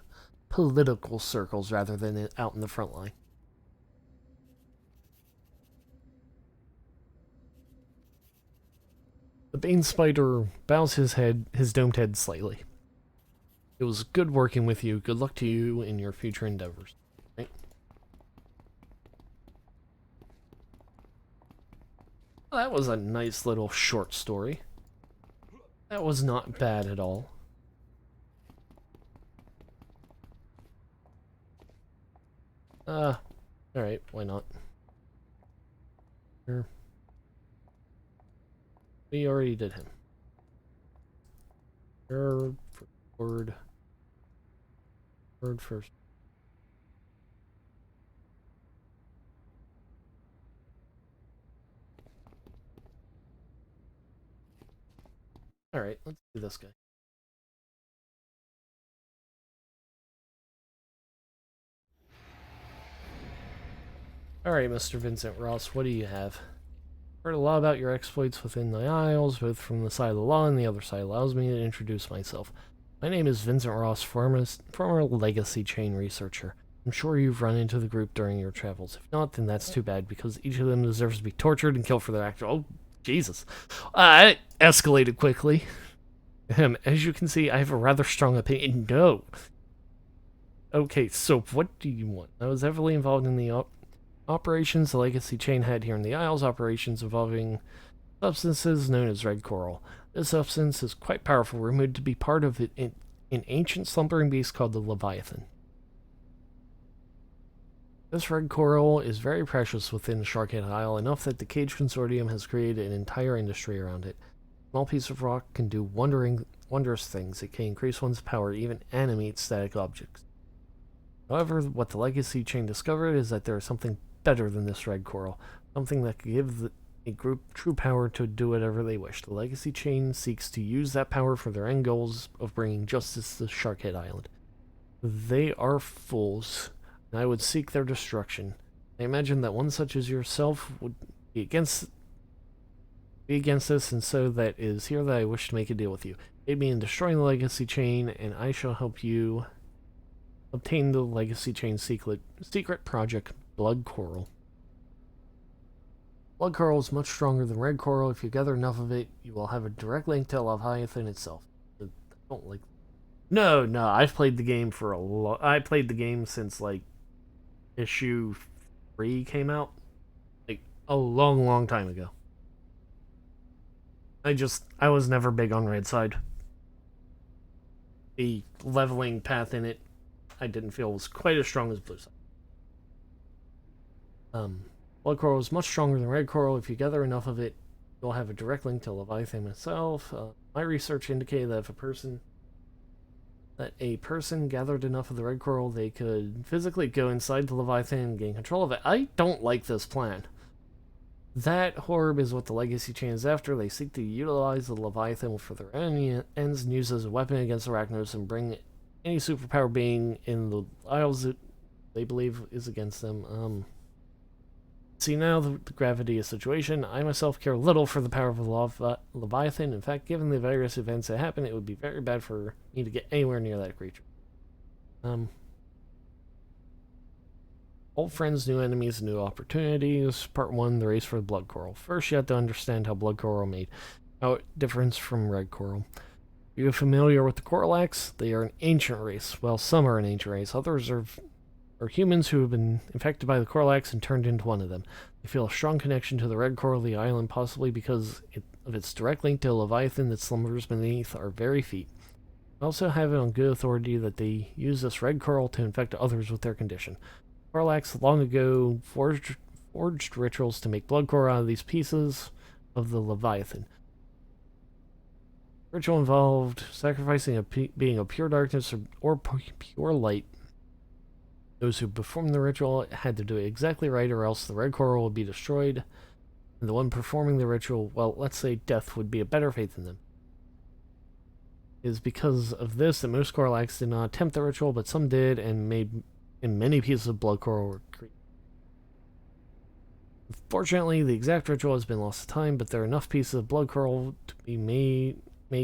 political circles rather than out in the front line. The Bane Spider bows his domed head slightly. It was good working with you. Good luck to you in your future endeavors. Right? Well, that was a nice little short story. That was not bad at all. Alright, why not? Here. We already did him. Word first. Alright, let's do this guy. Alright, Mr. Vincent Ross, what do you have? Heard a lot about your exploits within the Isles, both from the side of the law and the other side. Allows me to introduce myself. My name is Vincent Ross, former legacy chain researcher. I'm sure you've run into the group during your travels. If not, then that's too bad, because each of them deserves to be tortured and killed for their act. Oh, Jesus. It escalated quickly. As you can see, I have a rather strong opinion. No. Okay, so what do you want? I was heavily involved in the operations the legacy chain had here in the Isles, operations involving substances known as red coral. This substance is quite powerful, rumored to be part of an ancient slumbering beast called the Leviathan. This red coral is very precious within Sharkhead Isle, enough that the Cage Consortium has created an entire industry around it. A small piece of rock can do wondrous things. It can increase one's power, even animate static objects. However, what the Legacy Chain discovered is that there is something better than this red coral, something that could give a group true power to do whatever they wish. The Legacy Chain seeks to use that power for their end goals of bringing justice to Sharkhead Island. They are fools, and I would seek their destruction. I imagine that one such as yourself would be against this, and so that is here that I wish to make a deal with you. Aid me in destroying the Legacy Chain, and I shall help you obtain the Legacy Chain secret project, Blood Coral. Blood Coral is much stronger than Red Coral. If you gather enough of it, you will have a direct link to Leviathan itself. I don't like... No, I've played the game for a I played the game since, like, issue 3 came out. Like, a long time ago. I was never big on Red side. The leveling path in it, I didn't feel was quite as strong as Blue side. Blood Coral is much stronger than Red Coral. If you gather enough of it, you'll have a direct link to Leviathan itself. My research indicated that if a person gathered enough of the Red Coral, they could physically go inside the Leviathan and gain control of it. I don't like this plan. That Horb is what the Legacy Chain is after. They seek to utilize the Leviathan for their own ends and use as a weapon against Arachnos and bring any superpower being in the Isles that they believe is against them. See now the gravity of the situation. I myself care little for the power of the Leviathan. In fact, given the various events that happen, it would be very bad for me to get anywhere near that creature. Old friends, new enemies, new opportunities. Part 1, the race for the Blood Coral. First, you have to understand how Blood Coral made, how it differs from Red Coral. You're familiar with the Coralax? They are an ancient race. Well, some are an ancient race. Others are humans who have been infected by the Coralax and turned into one of them. They feel a strong connection to the Red Coral of the island, possibly because of its direct link to a Leviathan that slumbers beneath our very feet. I also have it on good authority that they use this Red Coral to infect others with their condition. Coralax long ago forged rituals to make blood coral out of these pieces of the Leviathan. Ritual involved sacrificing a being of pure darkness or pure light Those who performed the ritual had to do it exactly right, or else the red coral would be destroyed. And the one performing the ritual, well, let's say death would be a better fate than them. It is because of this that most Coralax did not attempt the ritual, but some did, and many pieces of blood coral were created. Unfortunately, the exact ritual has been lost to time, but there are enough pieces of blood coral to be made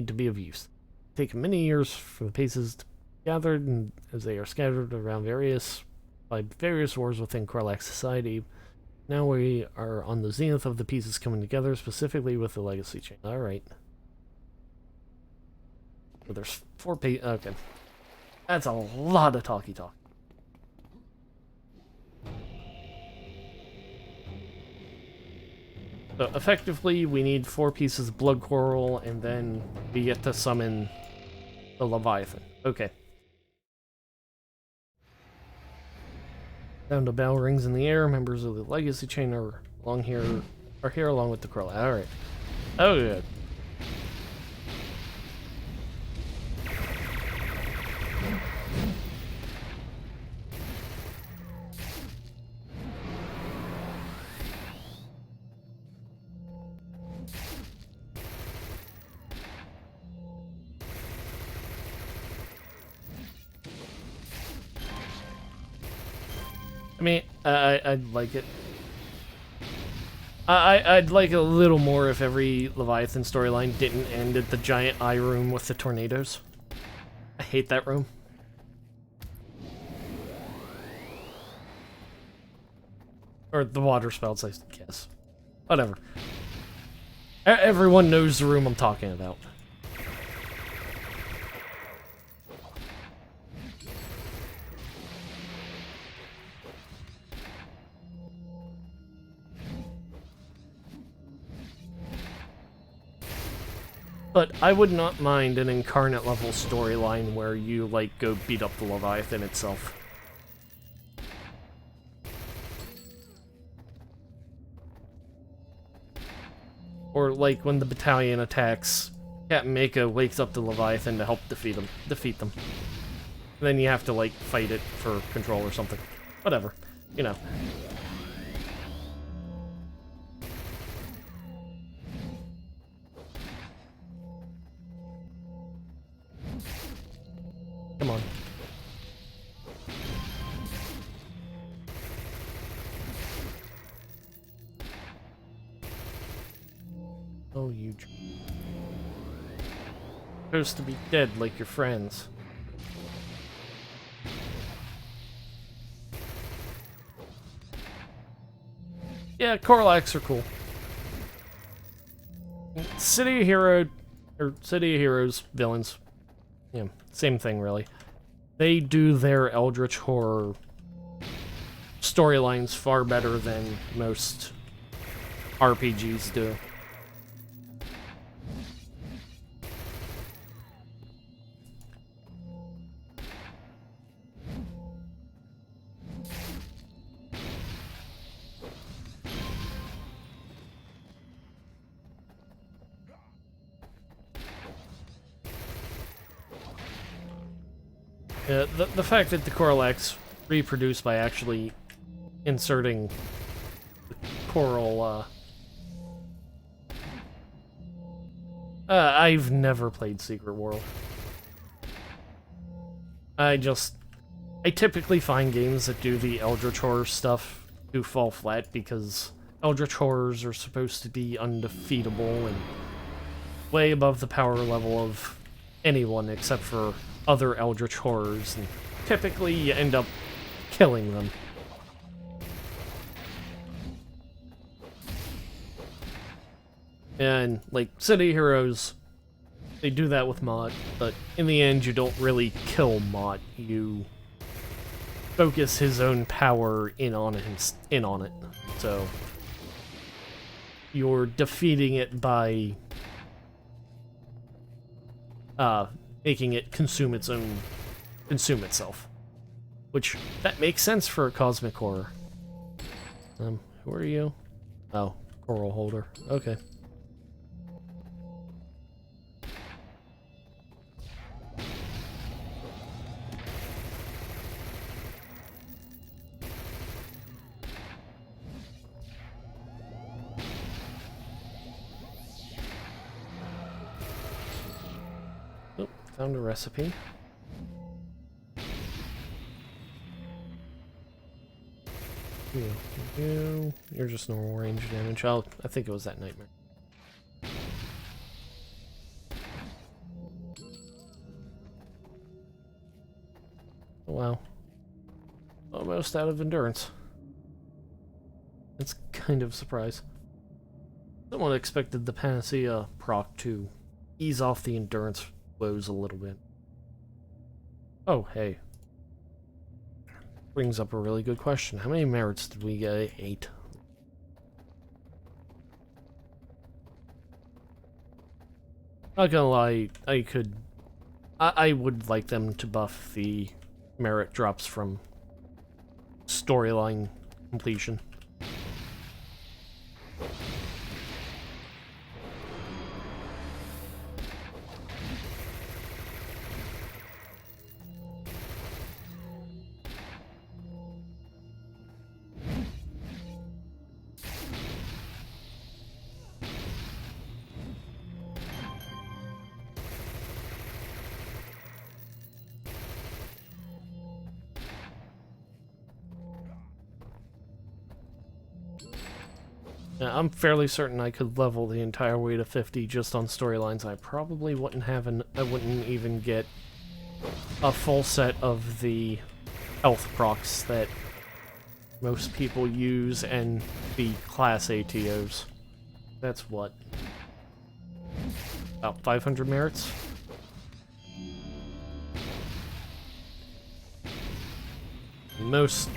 to be of use. It takes many years for the pieces to be gathered, and as they are scattered around various wars within Coralax society. Now we are on the zenith of the pieces coming together, specifically with the legacy chain. Alright. So there's 4 pieces. Okay. That's a lot of talky talk. So effectively, we need 4 pieces of blood coral, and then we get to summon the Leviathan. Okay. Sound a bell rings in the air. Members of the legacy chain are here along with the Crow. Alright. Oh good. I mean, I'd like it. I'd like it a little more if every Leviathan storyline didn't end at the giant eye room with the tornadoes. I hate that room. Or the water spouts, I guess. Whatever. Everyone knows the room I'm talking about. But I would not mind an incarnate level storyline where you, like, go beat up the Leviathan itself. Or, like, when the battalion attacks, Captain Mako wakes up the Leviathan to help defeat them. And then you have to, like, fight it for control or something. Whatever. You know. Come on. Oh, you... supposed to be dead like your friends. Yeah, Coralax are cool. City of Heroes villains. Yeah, same thing, really. They do their Eldritch Horror storylines far better than most RPGs do. The fact that the Coralax reproduce by actually inserting the coral, I've never played Secret World. I typically find games that do the Eldritch Horror stuff do fall flat because Eldritch Horrors are supposed to be undefeatable and way above the power level of anyone except for other Eldritch Horrors, and typically you end up killing them. And, like, City Heroes, they do that with Mott, but in the end you don't really kill Mott, you focus his own power in on it. So you're defeating it by making it consume itself. Which, that makes sense for a cosmic horror. Who are you? Oh, coral holder. Okay. Found a recipe. You're just normal range damage. I think it was that nightmare. Oh, wow. Almost out of endurance. That's kind of a surprise. Someone expected the Panacea proc to ease off the endurance woes a little bit. Oh, hey. Brings up a really good question. How many merits did we get? 8. Not gonna lie, I would like them to buff the merit drops from storyline completion. I'm fairly certain I could level the entire way to 50 just on storylines. I probably wouldn't I wouldn't even get a full set of the health procs that most people use and the class ATOs. That's what? About 500 merits? Most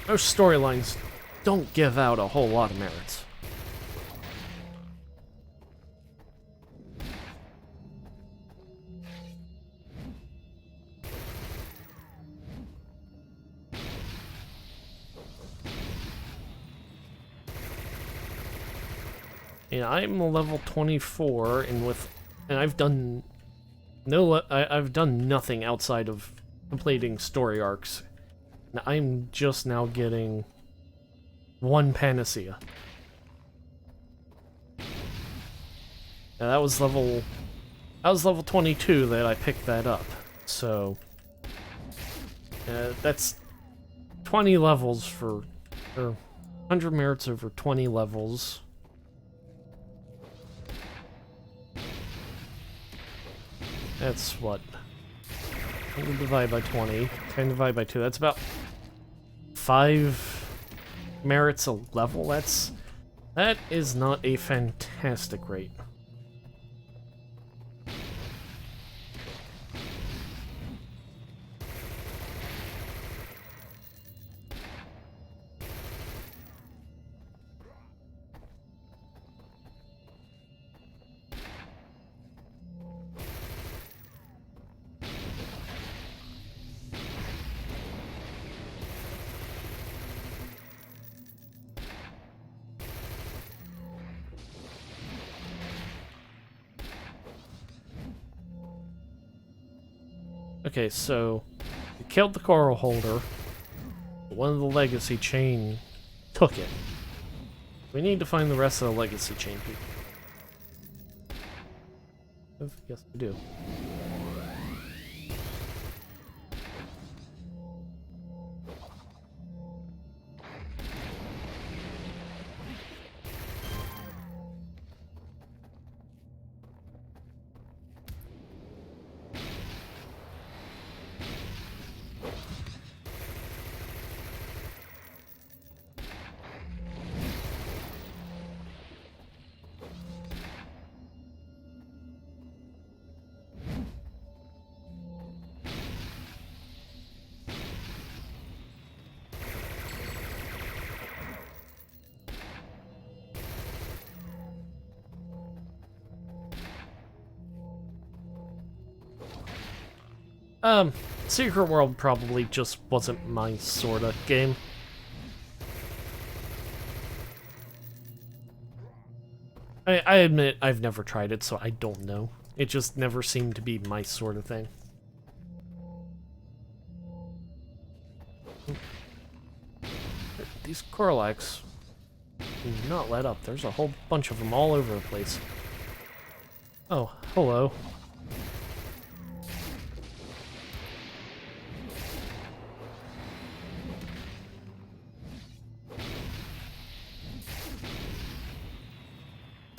storylines don't give out a whole lot of merits. Yeah, I'm level 24, and I've done I've done nothing outside of completing story arcs. Now, I'm just now getting 1 Panacea. Now, that was level 22 that I picked that up. So that's 20 levels or 100 merits over 20 levels. That's what? 100 divided by 20, 10 divided by 2, that's about 5 merits a level. That is not a fantastic rate. Okay, so we killed the coral holder, but one of the legacy chain took it. We need to find the rest of the legacy chain people. Yes, we do. Secret World probably just wasn't my sorta game. I admit I've never tried it, so I don't know. It just never seemed to be my sort of thing. These Coralax do not let up. There's a whole bunch of them all over the place. Oh, hello.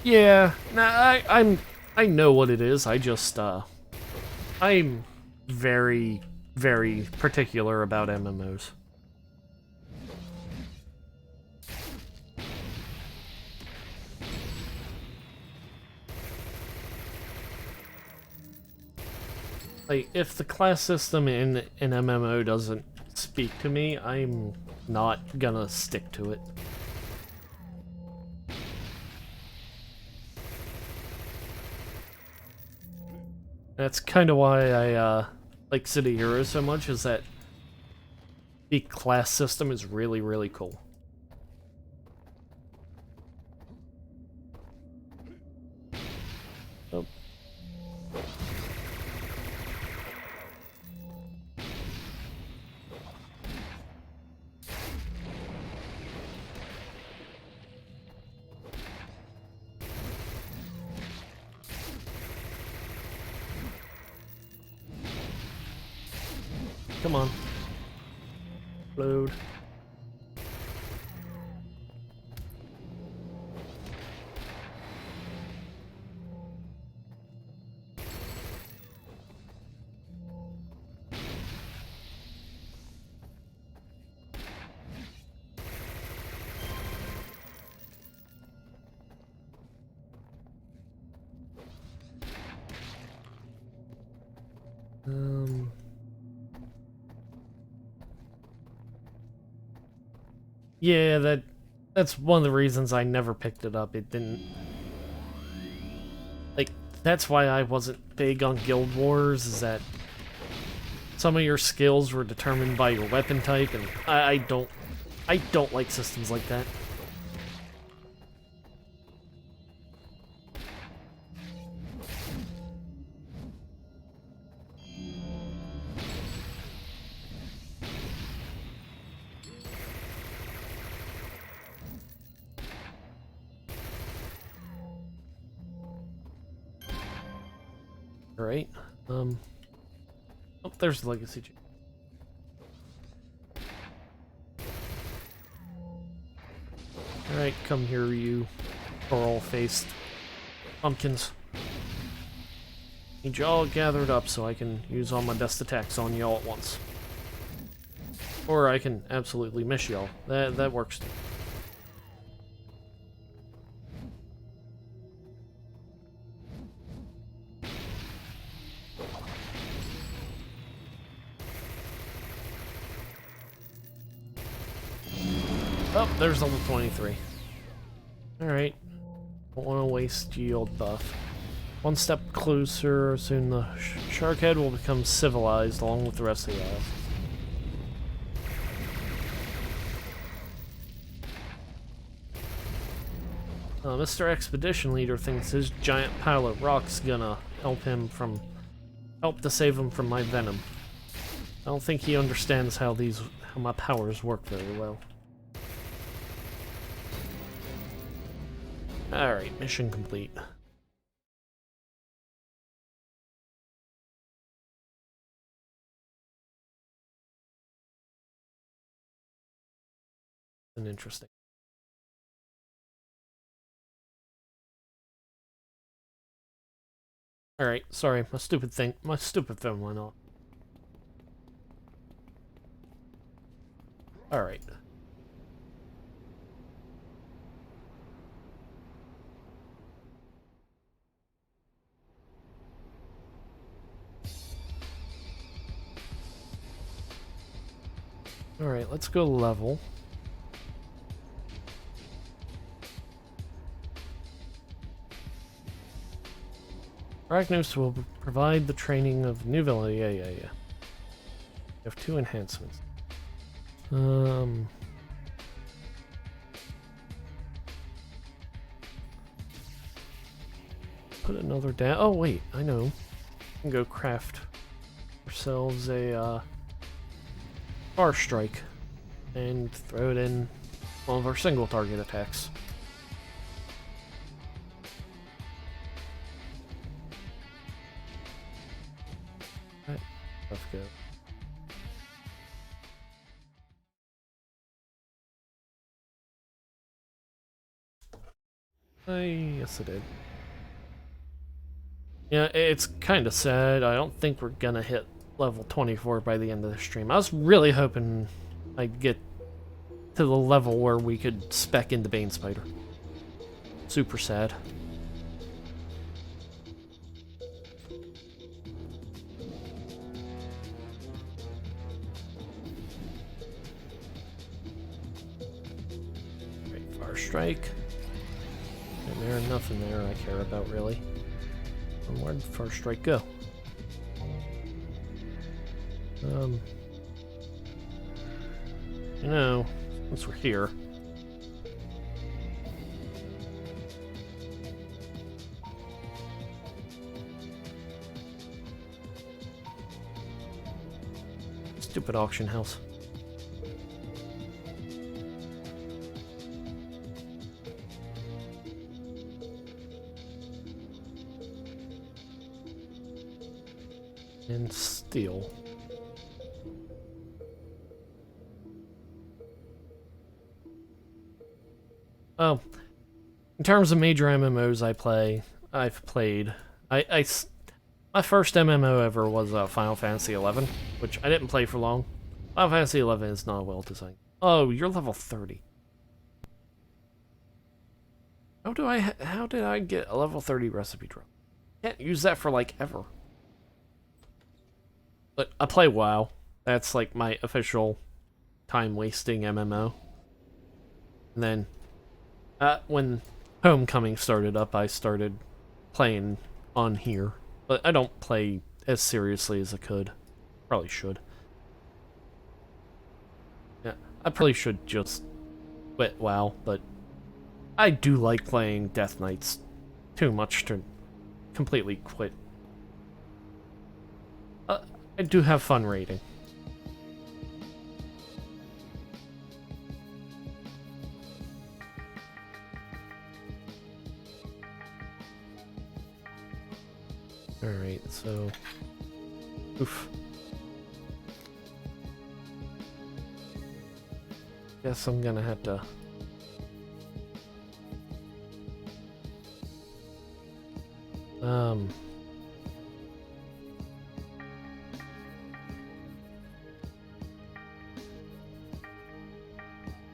Yeah, nah, I know what it is. I just I'm very very particular about MMOs. Like, if the class system in an MMO doesn't speak to me, I'm not gonna stick to it. That's kind of why I like City Heroes so much, is that the class system is really, really cool. Oh. Come on. Load. Yeah, that's one of the reasons I never picked it up. It didn't, like, that's why I wasn't big on Guild Wars, is that some of your skills were determined by your weapon type, and I don't like systems like that. Alright, oh, there's the legacy chip. Alright, come here, you coral-faced pumpkins. Need you all gathered up so I can use all my best attacks on y'all at once. Or I can absolutely miss y'all. That works too. Oh, there's level 23. Alright. Don't want to waste yield buff. One step closer, soon the Sharkhead will become civilized along with the rest of the isles. Mr. Expedition Leader thinks his giant pile of rocks gonna help to save him from my venom. I don't think he understands how my powers work very well. Alright, mission complete. And interesting. Alright, sorry, my stupid phone went off. Alright. Alright, let's go level. Arachnos will provide the training of new villain. Yeah. You have 2 enhancements. Put another down. Oh wait, I know. We can go craft ourselves a Far Strike and throw it in one of our single target attacks. Let's go. Yes, I did. Yeah, it's kind of sad. I don't think we're gonna hit level 24 by the end of the stream. I was really hoping I'd get to the level where we could spec into Bane Spider. Super sad. Right, Fire Strike. And there's nothing there I care about, really. And where'd Fire Strike go? You know, since we're here. Stupid auction house. And steel. Oh, in terms of major MMOs I've played. My first MMO ever was Final Fantasy XI, which I didn't play for long. Final Fantasy XI is not well designed. Oh, you're level 30. How did I get a level 30 recipe drop? Can't use that for like ever. But I play WoW. That's like my official time-wasting MMO. And then, when Homecoming started up, I started playing on here. But I don't play as seriously as I could. Probably should. Yeah, I probably should just quit WoW, but I do like playing Death Knights too much to completely quit. I do have fun raiding. Alright, so... Oof. Guess I'm gonna have to...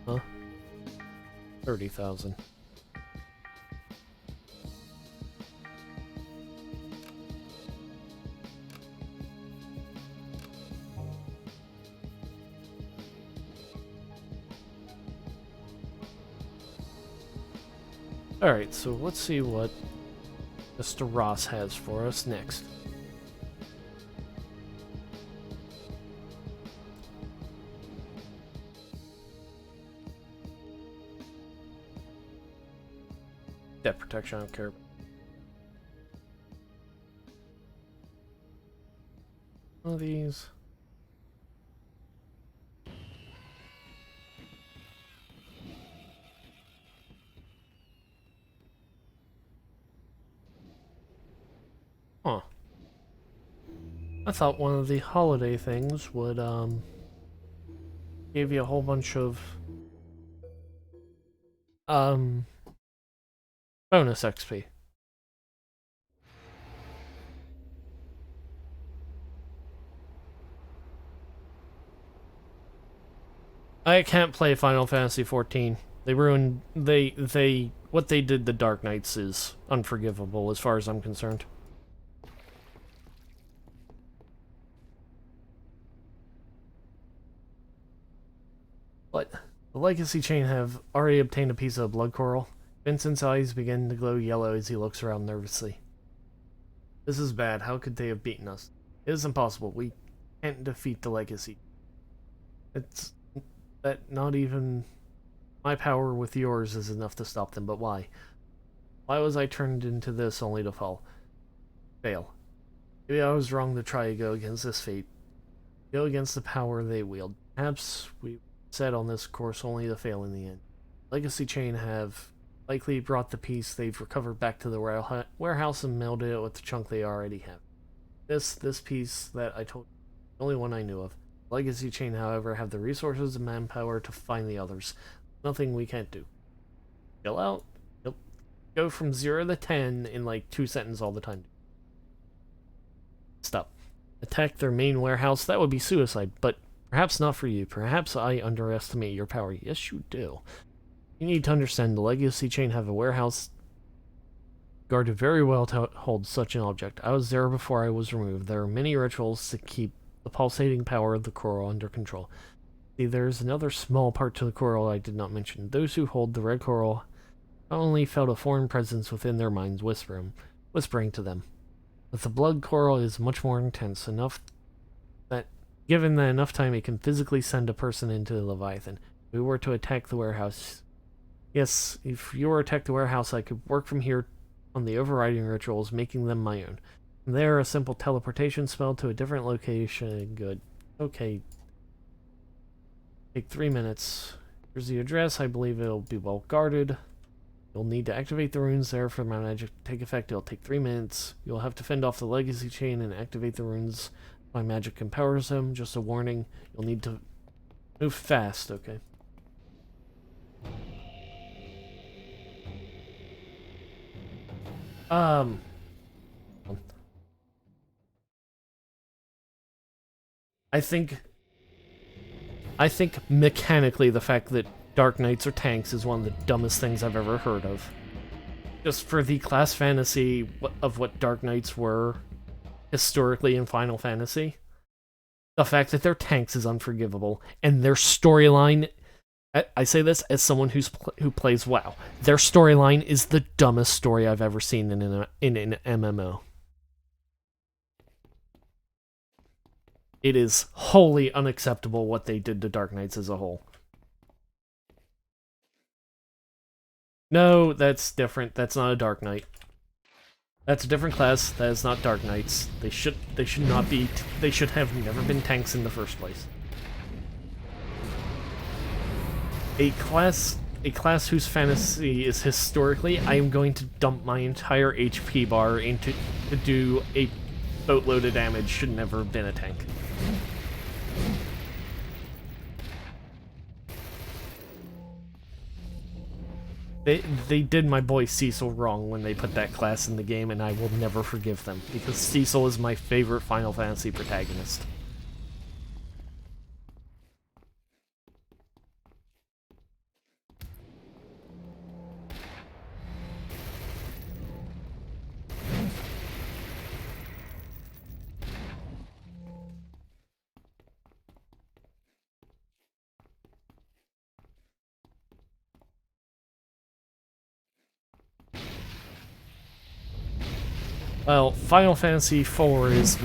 Huh? 30,000. Alright, so let's see what Mr. Ross has for us next. Debt protection, I don't care. One of these. Huh. I thought one of the holiday things would, give you a whole bunch of, bonus XP. I can't play Final Fantasy 14. They ruined, what they did to Dark Knights is unforgivable as far as I'm concerned. But the Legacy chain have already obtained a piece of blood coral. Vincent's eyes begin to glow yellow as he looks around nervously. This is bad. How could they have beaten us? It is impossible. We can't defeat the Legacy. It's that not even my power with yours is enough to stop them, but why? Why was I turned into this only to fail? Maybe I was wrong to try to go against this fate. Go against the power they wield. Perhaps we set on this course only to fail in the end. Legacy chain have likely brought the piece they've recovered back to the warehouse and melded it with the chunk they already have. This piece that I told you, the only one I knew of. Legacy chain, however, have the resources and manpower to find the others. Nothing we can't do. Chill out. Yep. go from 0 to 10 in like 2 sentences all the time. Stop. Attack their main warehouse, that would be suicide, but perhaps not for you. Perhaps I underestimate your power. Yes, you do. You need to understand the legacy chain have a warehouse guarded very well to hold such an object. I was there before I was removed. There are many rituals to keep the pulsating power of the coral under control. See, there's another small part to the coral I did not mention. Those who hold the red coral not only felt a foreign presence within their minds whispering to them. But the blood coral is much more intense, enough that, given that enough time, it can physically send a person into the Leviathan. If we were to attack the warehouse... Yes, if you were to attack the warehouse, I could work from here on the overriding rituals, making them my own. From there, a simple teleportation spell to a different location. Good. Okay. Take 3 minutes. Here's the address. I believe it'll be well guarded. You'll need to activate the runes there for my magic to take effect. It'll take 3 minutes. You'll have to fend off the legacy chain and activate the runes. My magic empowers them. Just a warning. You'll need to move fast, okay? I think mechanically the fact that Dark Knights are tanks is one of the dumbest things I've ever heard of. Just for the class fantasy of what Dark Knights were historically in Final Fantasy, the fact that they're tanks is unforgivable, and their storyline, I say this as someone who plays WoW, their storyline is the dumbest story I've ever seen in an MMO. It is wholly unacceptable what they did to Dark Knights as a whole. No, that's different. That's not a Dark Knight. That's a different class. That is not Dark Knights. They should not be. They should have never been tanks in the first place. A class whose fantasy is historically, I am going to dump my entire HP bar into to do a boatload of damage should never have been a tank. They did my boy Cecil wrong when they put that class in the game, and I will never forgive them, because Cecil is my favorite Final Fantasy protagonist. Well, Final Fantasy IV is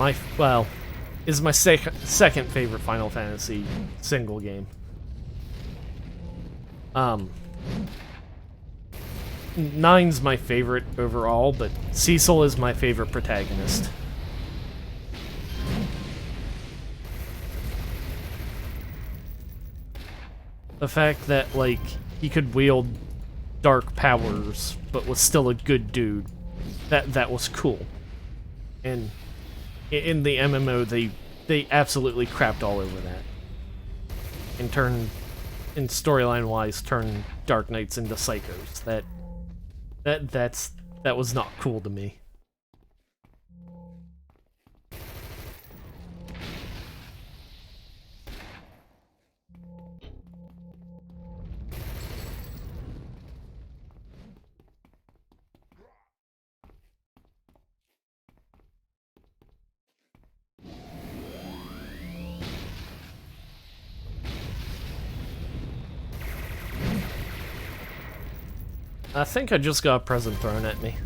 my second favorite Final Fantasy single game. Nine's my favorite overall, but Cecil is my favorite protagonist. The fact that, like, he could wield dark powers, but was still a good dude, that was cool. And in the MMO, they absolutely crapped all over that. And storyline-wise, turned Dark Knights into psychos. That was not cool to me. I think I just got a present thrown at me.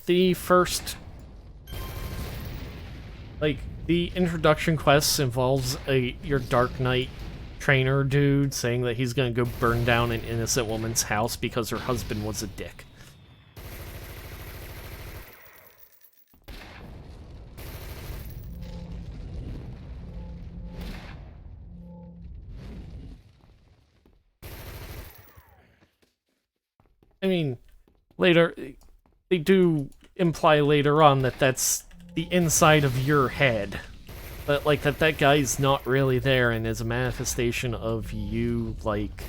The first... Like, the introduction quest involves your Dark Knight trainer dude saying that he's gonna go burn down an innocent woman's house because her husband was a dick. I mean, later, they do imply later on that that's the inside of your head. But, like, that guy's not really there and is a manifestation of you, like,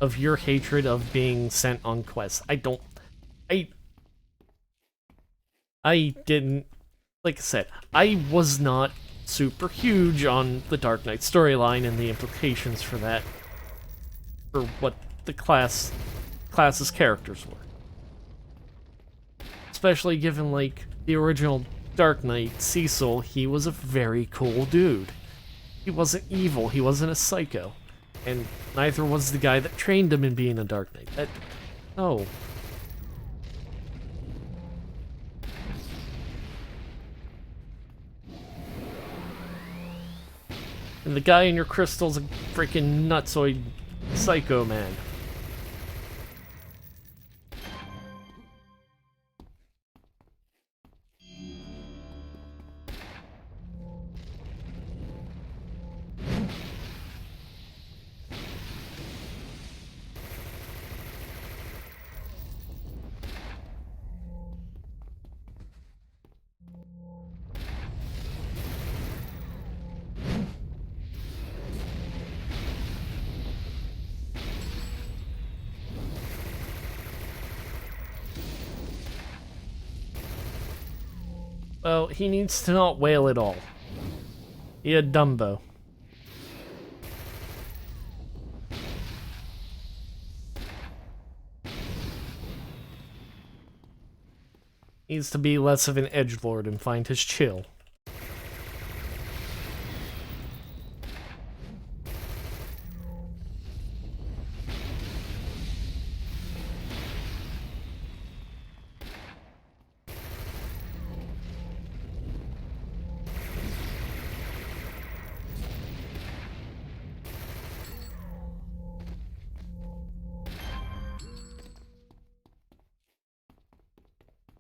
of your hatred of being sent on quests. I didn't, like I said, I was not super huge on the Dark Knight storyline and the implications for that, for what the class's characters were. Especially given, like, the original Dark Knight, Cecil, he was a very cool dude. He wasn't evil, he wasn't a psycho. And neither was the guy that trained him in being a Dark Knight. No. And the guy in your crystal's a freaking nutsoid psycho man. Well, he needs to not wail at all. He a Dumbo. Needs to be less of an edgelord and find his chill.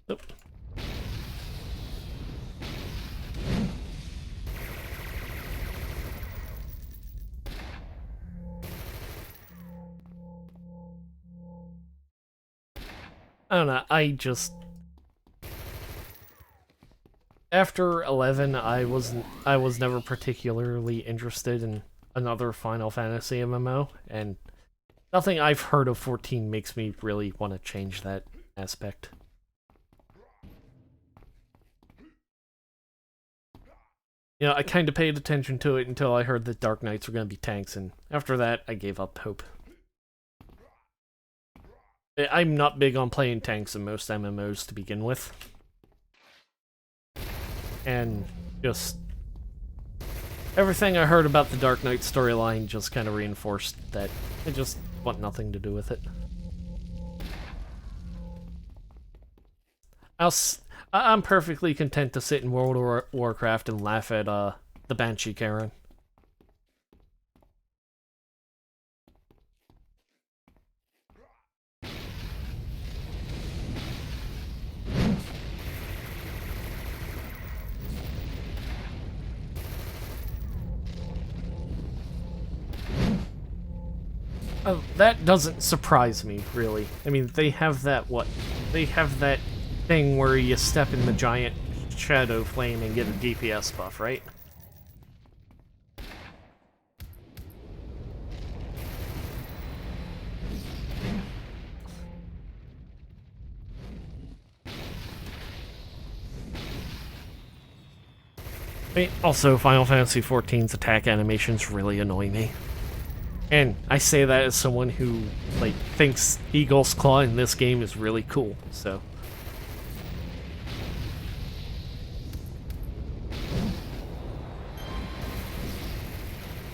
Nope. I don't know, after 11, I was never particularly interested in another Final Fantasy MMO, and nothing I've heard of 14 makes me really want to change that aspect. You know, I kind of paid attention to it until I heard that Dark Knights were going to be tanks, and after that, I gave up hope. I'm not big on playing tanks in most MMOs to begin with. And just everything I heard about the Dark Knight storyline just kind of reinforced that I just want nothing to do with it. I'm perfectly content to sit in World of Warcraft and laugh at the Banshee Karen. Oh, that doesn't surprise me, really. I mean, they have that, They have that thing where you step in the giant shadow flame and get a DPS buff, right? I mean, also, Final Fantasy XIV's attack animations really annoy me. And I say that as someone who, like, thinks Eagle's Claw in this game is really cool, so...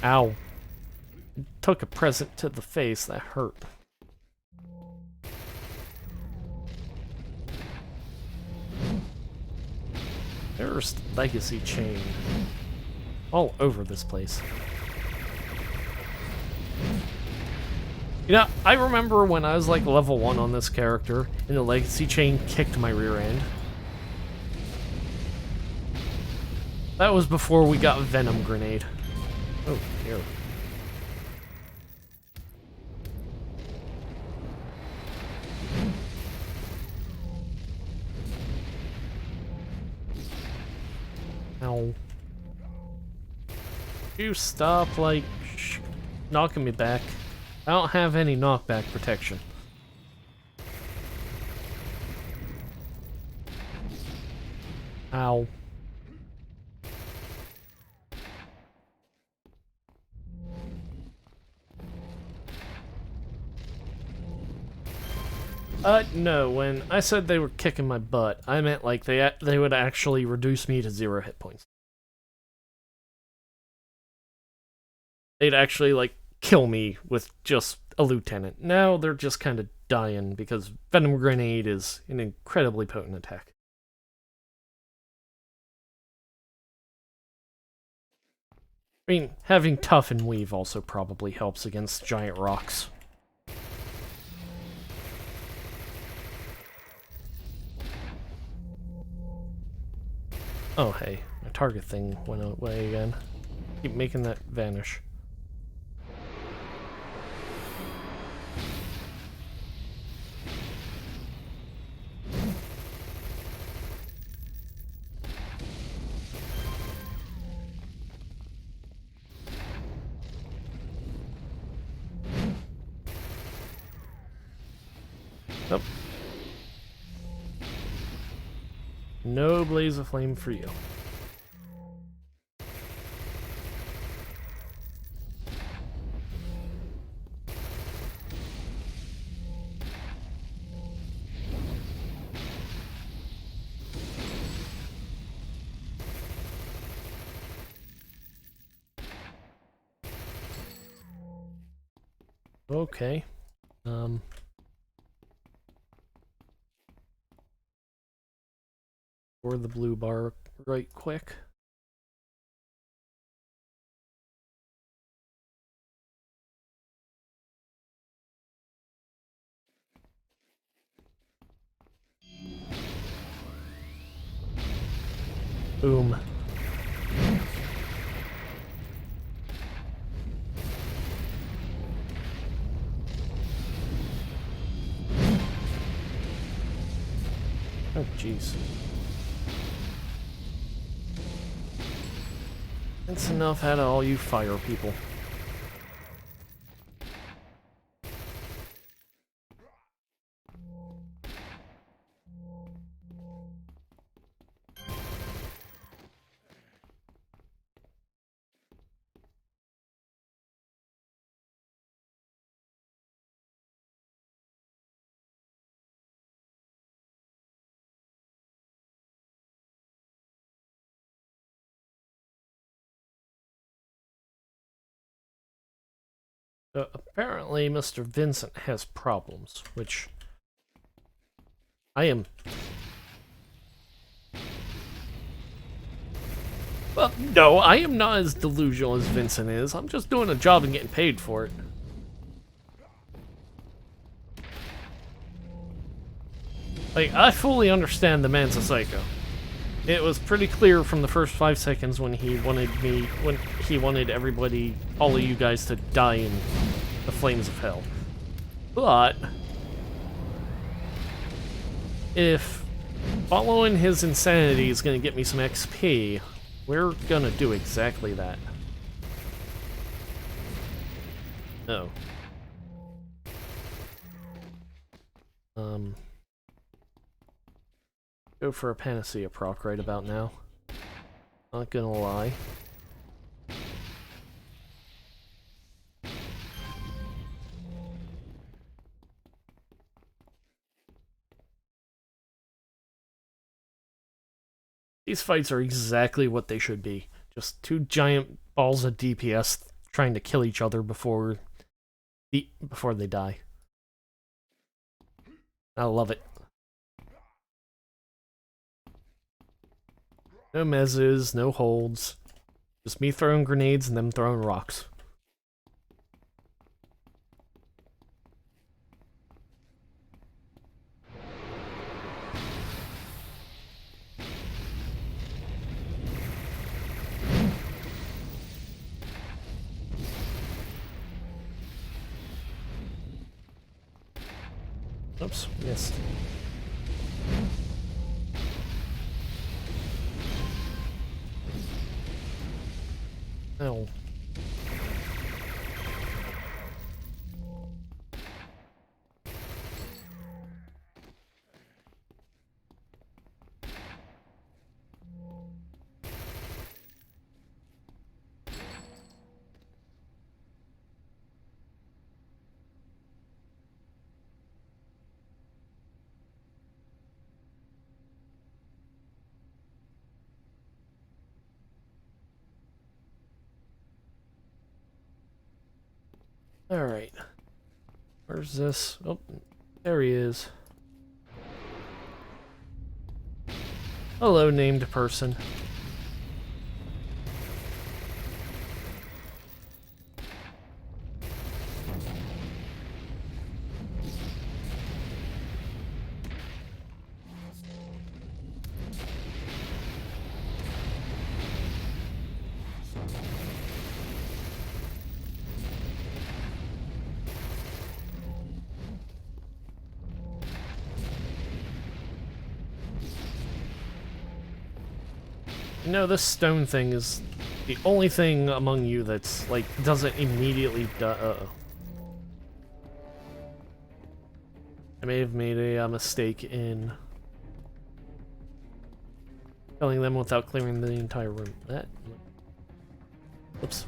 Ow. Took a present to the face, that hurt. There's the legacy chain. All over this place. You know, I remember when I was like level 1 on this character, and the legacy chain kicked my rear end. That was before we got Venom Grenade. Oh, here. Ow. You stop, like, knocking me back. I don't have any knockback protection. Ow. No, when I said they were kicking my butt, I meant like they would actually reduce me to 0 hit points. They'd actually, like, kill me with just a lieutenant. Now they're just kind of dying because Venom Grenade is an incredibly potent attack. I mean, having Tough and Weave also probably helps against giant rocks. Oh hey, my target thing went away again. Keep making that vanish. Nope. No blaze of flame for you. Okay. Or the blue bar right quick. Boom. Oh, jeez. That's enough out of all you fire people. So apparently Mr. Vincent has problems, which I am... Well, no, I am not as delusional as Vincent is. I'm just doing a job and getting paid for it. Like, I fully understand the man's a psycho. It was pretty clear from the first 5 seconds when he wanted everybody, all of you guys, to die in the flames of hell. But if following his insanity is going to get me some XP, we're going to do exactly that. Oh. Go for a Panacea proc right about now. Not gonna lie. These fights are exactly what they should be. Just two giant balls of DPS trying to kill each other before they die. I love it. No mezzes, no holds. Just me throwing grenades and them throwing rocks. Oops, missed. Oh. Alright. Where's this? Oh, there he is. Hello, named person. You know, this stone thing is the only thing among you that's, like, doesn't immediately uh-oh. I may have made a mistake in killing them without clearing the entire room. That... Oops.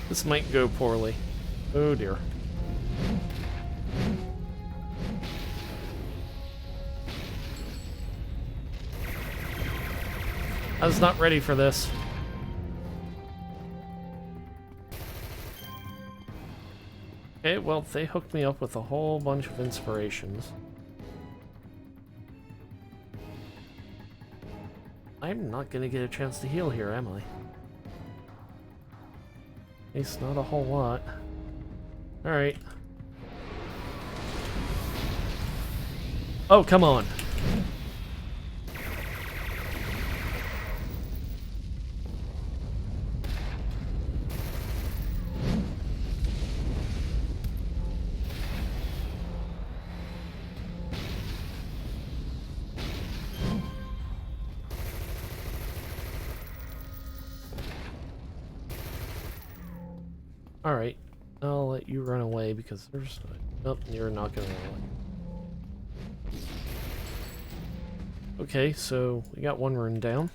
This might go poorly. Oh dear. I was not ready for this. Okay, well, they hooked me up with a whole bunch of inspirations. I'm not gonna get a chance to heal here, am I? At least not a whole lot. Alright. Oh, come on. Alright, I'll let you run away because there's... Nope, you're not gonna run away. Okay, so we got one rune down.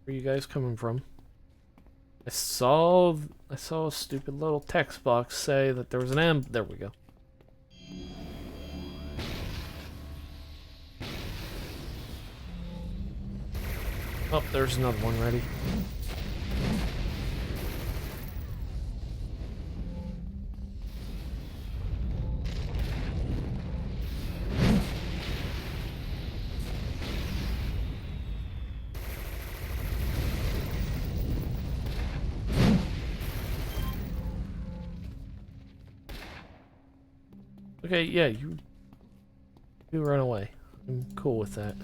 Where are you guys coming from? I saw a stupid little text box say that there was an there we go. Oh, there's another one ready. Okay, yeah, you run away. I'm cool with that.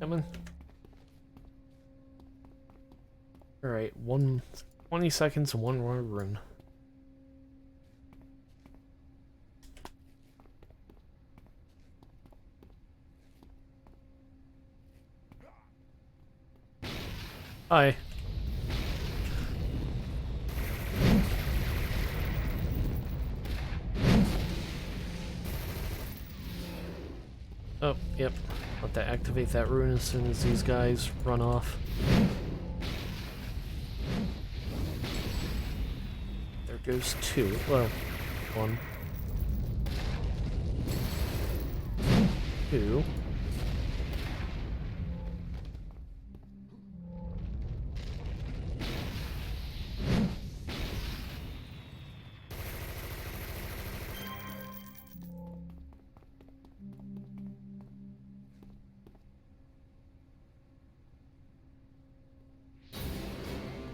Come on. Alright, 20 seconds and one more rune. Hi. Oh, yep. I'll have to activate that rune as soon as these guys run off. There goes two. Well, one. Two.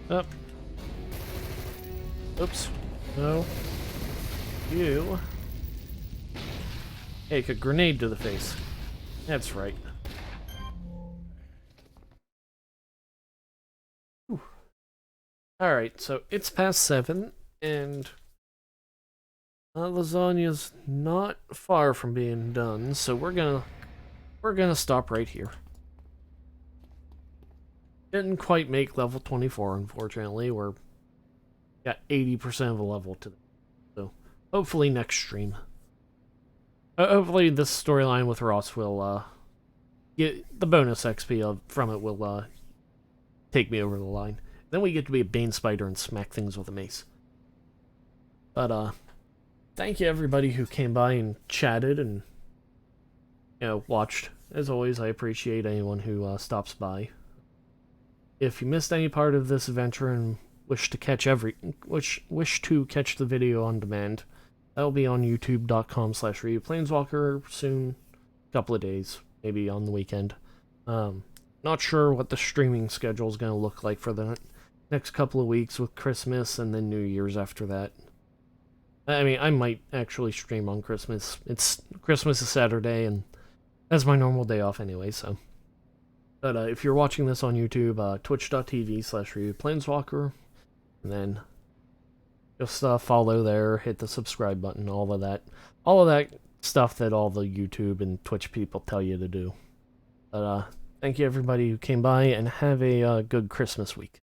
Up. Oops. No. You. Take a grenade to the face. That's right. Alright, so it's past 7, and lasagna's not far from being done, so we're gonna stop right here. Didn't quite make level 24, unfortunately. We're got 80% of a level to them. So hopefully next stream. Hopefully this storyline with Ross will get the bonus XP from it will take me over the line. Then we get to be a Bane Spider and smack things with a mace. But thank you everybody who came by and chatted and watched. As always, I appreciate anyone who stops by. If you missed any part of this adventure and wish to catch the video on demand, that'll be on youtube.com/ReviewPlaneswalker soon. A couple of days, maybe on the weekend. Not sure what the streaming schedule is going to look like for the next couple of weeks with Christmas and then New Year's after that. I mean, I might actually stream on Christmas. Christmas is Saturday, and that's my normal day off anyway, so. But if you're watching this on YouTube, twitch.tv/ReviewPlaneswalker, and then just follow there, hit the subscribe button, all of that stuff that all the YouTube and Twitch people tell you to do. But thank you everybody who came by, and have a good Christmas week.